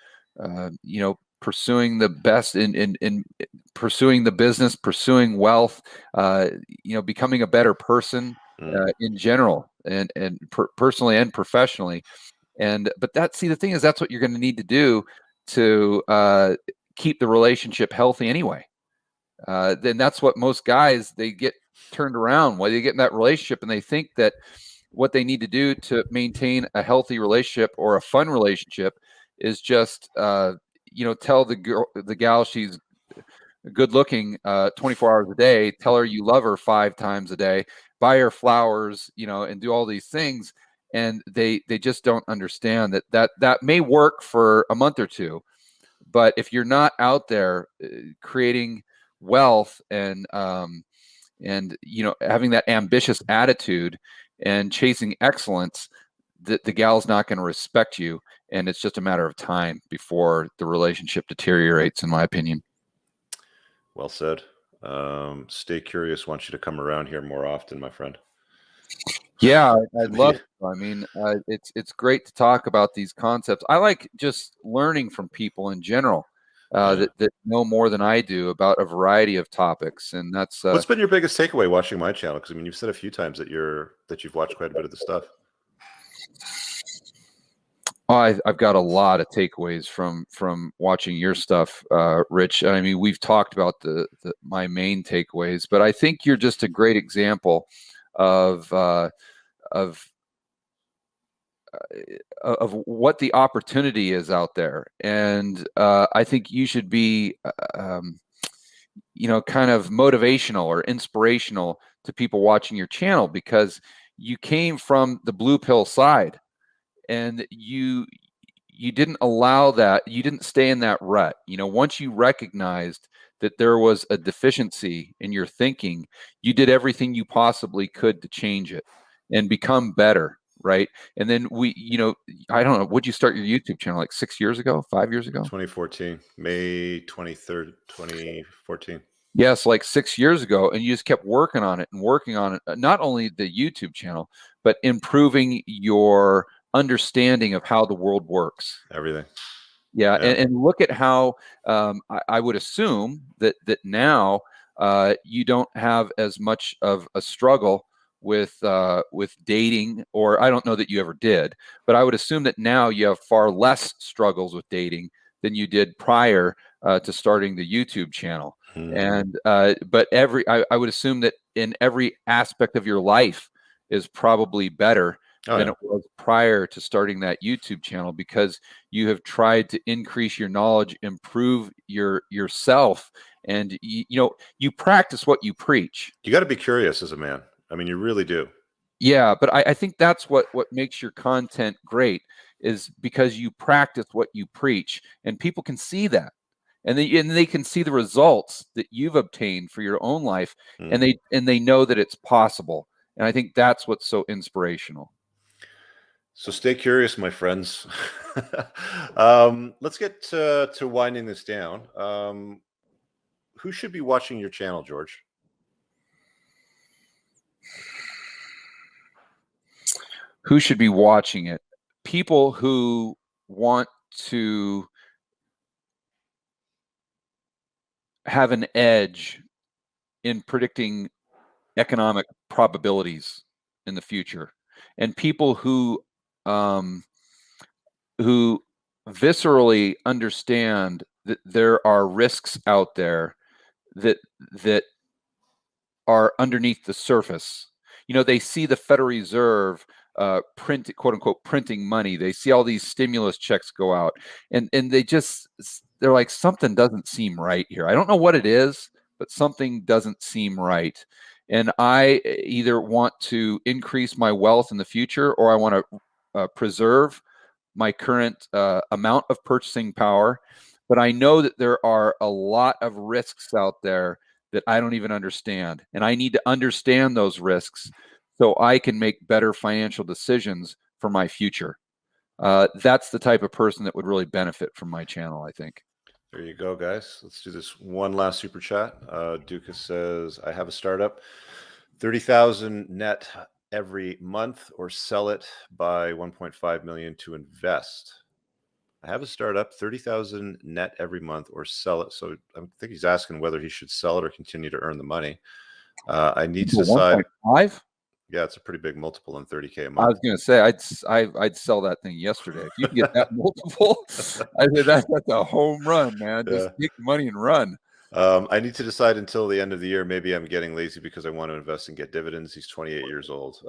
pursuing the best in pursuing the business, pursuing wealth, becoming a better person in general, and personally and professionally. But the thing is, that's what you're going to need to do to keep the relationship healthy anyway. Then that's what most guys, they get turned around while they get in that relationship, and they think that what they need to do to maintain a healthy relationship or a fun relationship is just tell the gal she's good looking 24 hours a day, tell her you love her 5 times a day, buy her flowers, and do all these things. And they just don't understand that may work for a month or two, but if you're not out there creating wealth and having that ambitious attitude and chasing excellence, the gal's not going to respect you, and it's just a matter of time before the relationship deteriorates, in my opinion. Well said. Stay curious. Want you to come around here more often, my friend. Yeah, I'd love to. I mean, it's great to talk about these concepts. I like just learning from people in general that know more than I do about a variety of topics, and that's. What's been your biggest takeaway watching my channel? Because I mean, you've said a few times that you've watched quite a bit of the stuff. Oh, I've got a lot of takeaways from watching your stuff, Rich. I mean, we've talked about my main takeaways, but I think you're just a great example of what the opportunity is out there, and I think you should be, kind of motivational or inspirational to people watching your channel, because you came from the blue pill side. And you didn't allow that. You didn't stay in that rut. Once you recognized that there was a deficiency in your thinking, you did everything you possibly could to change it and become better, right? And then I don't know, would you start your YouTube channel like 6 years ago, 5 years ago? 2014, May 23rd, 2014. Yes, like 6 years ago, and you just kept working on it and working on it. Not only the YouTube channel, but improving your understanding of how the world works. Everything. Yeah. And look at how I would assume that now you don't have as much of a struggle with dating, or I don't know that you ever did, but I would assume that now you have far less struggles with dating than you did prior to starting the YouTube channel. And but I would assume that in every aspect of your life is probably better than it was prior to starting that YouTube channel, because you have tried to increase your knowledge, improve yourself, and you practice what you preach. You got to be curious as a man. I mean, you really do. Yeah, but I think that's what makes your content great, is because you practice what you preach, and people can see that. And they can see the results that you've obtained for your own life, and they know that it's possible. And I think that's what's so inspirational. So stay curious, my friends. Let's get to winding this down. Who should be watching your channel, George? Who should be watching it? People who want to have an edge in predicting economic probabilities in the future, and people who viscerally understand that there are risks out there that are underneath the surface. They see the Federal Reserve quote unquote printing money. They see all these stimulus checks go out, and they're like, something doesn't seem right here. I don't know what it is, but something doesn't seem right. And I either want to increase my wealth in the future, or I want to preserve my current amount of purchasing power. But I know that there are a lot of risks out there that I don't even understand. And I need to understand those risks so I can make better financial decisions for my future. That's the type of person that would really benefit from my channel, I think. There you go, guys. Let's do this one last super chat. Dukas says, I have a startup, 30,000 net every month, or sell it by 1.5 million to invest. I have a startup, 30,000 net every month, or sell it. So I think he's asking whether he should sell it or continue to earn the money. I need to decide. 1.5? Yeah, it's a pretty big multiple on 30K a month. I was going to say I'd sell that thing yesterday. If you can get that multiple, I said that's a home run, man. Just take the money and run. I need to decide until the end of the year. Maybe I'm getting lazy because I want to invest and get dividends. He's 28 years old.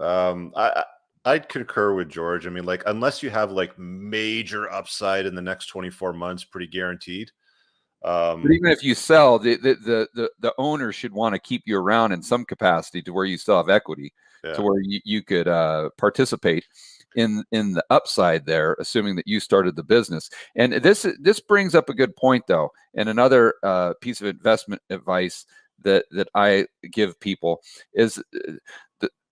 I'd concur with George. I mean, like, unless you have like major upside in the next 24 months, pretty guaranteed. But even if you sell, the owner should want to keep you around in some capacity to where you still have equity, to Yeah. where you could participate in the upside there, assuming that you started the business. And this brings up a good point though, and another piece of investment advice that I give people is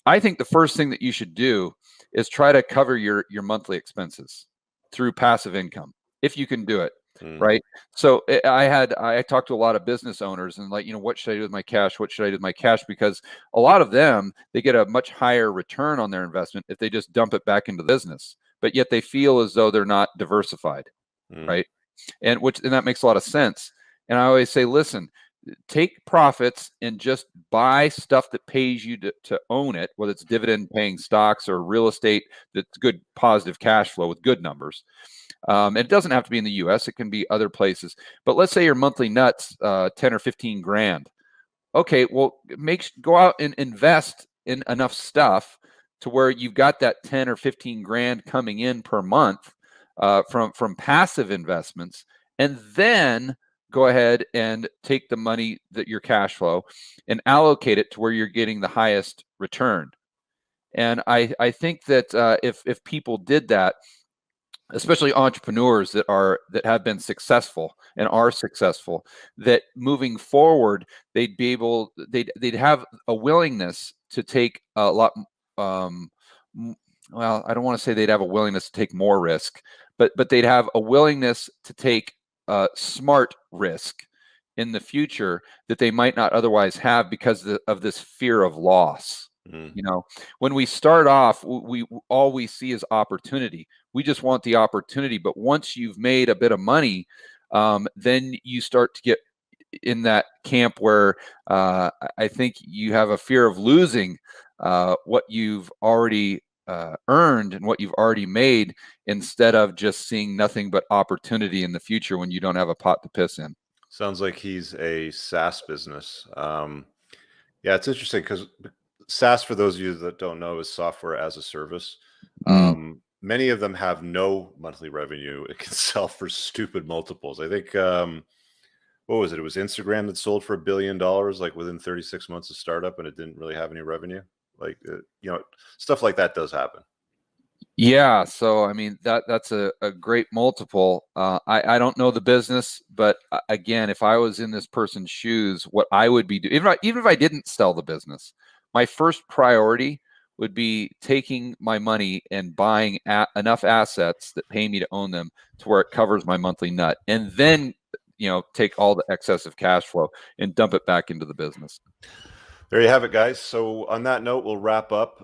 I think the first thing that you should do is try to cover your monthly expenses through passive income if you can do it. Mm. Right. So I talked to a lot of business owners and like, what should I do with my cash? What should I do with my cash? Because a lot of them, they get a much higher return on their investment if they just dump it back into the business, but yet they feel as though they're not diversified. Mm. Right. And that makes a lot of sense. And I always say, listen, take profits and just buy stuff that pays you to own it, whether it's dividend paying stocks or real estate that's good positive cash flow with good numbers. It doesn't have to be in the US, it can be other places. But let's say your monthly nuts 10 or 15 grand. Okay, well, go out and invest in enough stuff to where you've got that 10 or 15 grand coming in per month from passive investments, and then go ahead and take the money that your cash flow and allocate it to where you're getting the highest return. And I think that if people did that, especially entrepreneurs that have been successful and are successful, that moving forward they'd have a willingness to take a lot well, I don't want to say they'd have a willingness to take more risk, but they'd have a willingness to take smart risk in the future that they might not otherwise have because of this fear of loss. Mm. When we start off, we all we see is opportunity. We just want the opportunity. But once you've made a bit of money, then you start to get in that camp where I think you have a fear of losing what you've already earned and what you've already made, instead of just seeing nothing but opportunity in the future when you don't have a pot to piss in. Sounds like he's a SaaS business. Yeah, it's interesting because SaaS, for those of you that don't know, is software as a service. Mm. Many of them have no monthly revenue. It can sell for stupid multiples. I think, what was it? It was Instagram that sold for $1 billion like within 36 months of startup, and it didn't really have any revenue. Like, stuff like that does happen. Yeah, so I mean that's a great multiple. I don't know the business, but again, if I was in this person's shoes, what I would be doing, even if I didn't sell the business, my first priority would be taking my money and buying enough assets that pay me to own them to where it covers my monthly nut, and then take all the excessive cash flow and dump it back into the business. There you have it, guys. So on that note, we'll wrap up.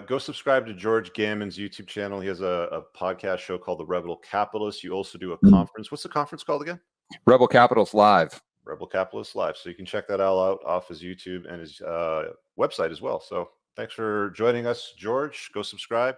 Go subscribe to George Gammon's YouTube channel. He has a podcast show called The Rebel Capitalist. You also do a conference. What's the conference called again? Rebel Capitalist Live. Rebel Capitalist Live. So you can check that all out off his YouTube and his website as well. So thanks for joining us, George. Go subscribe.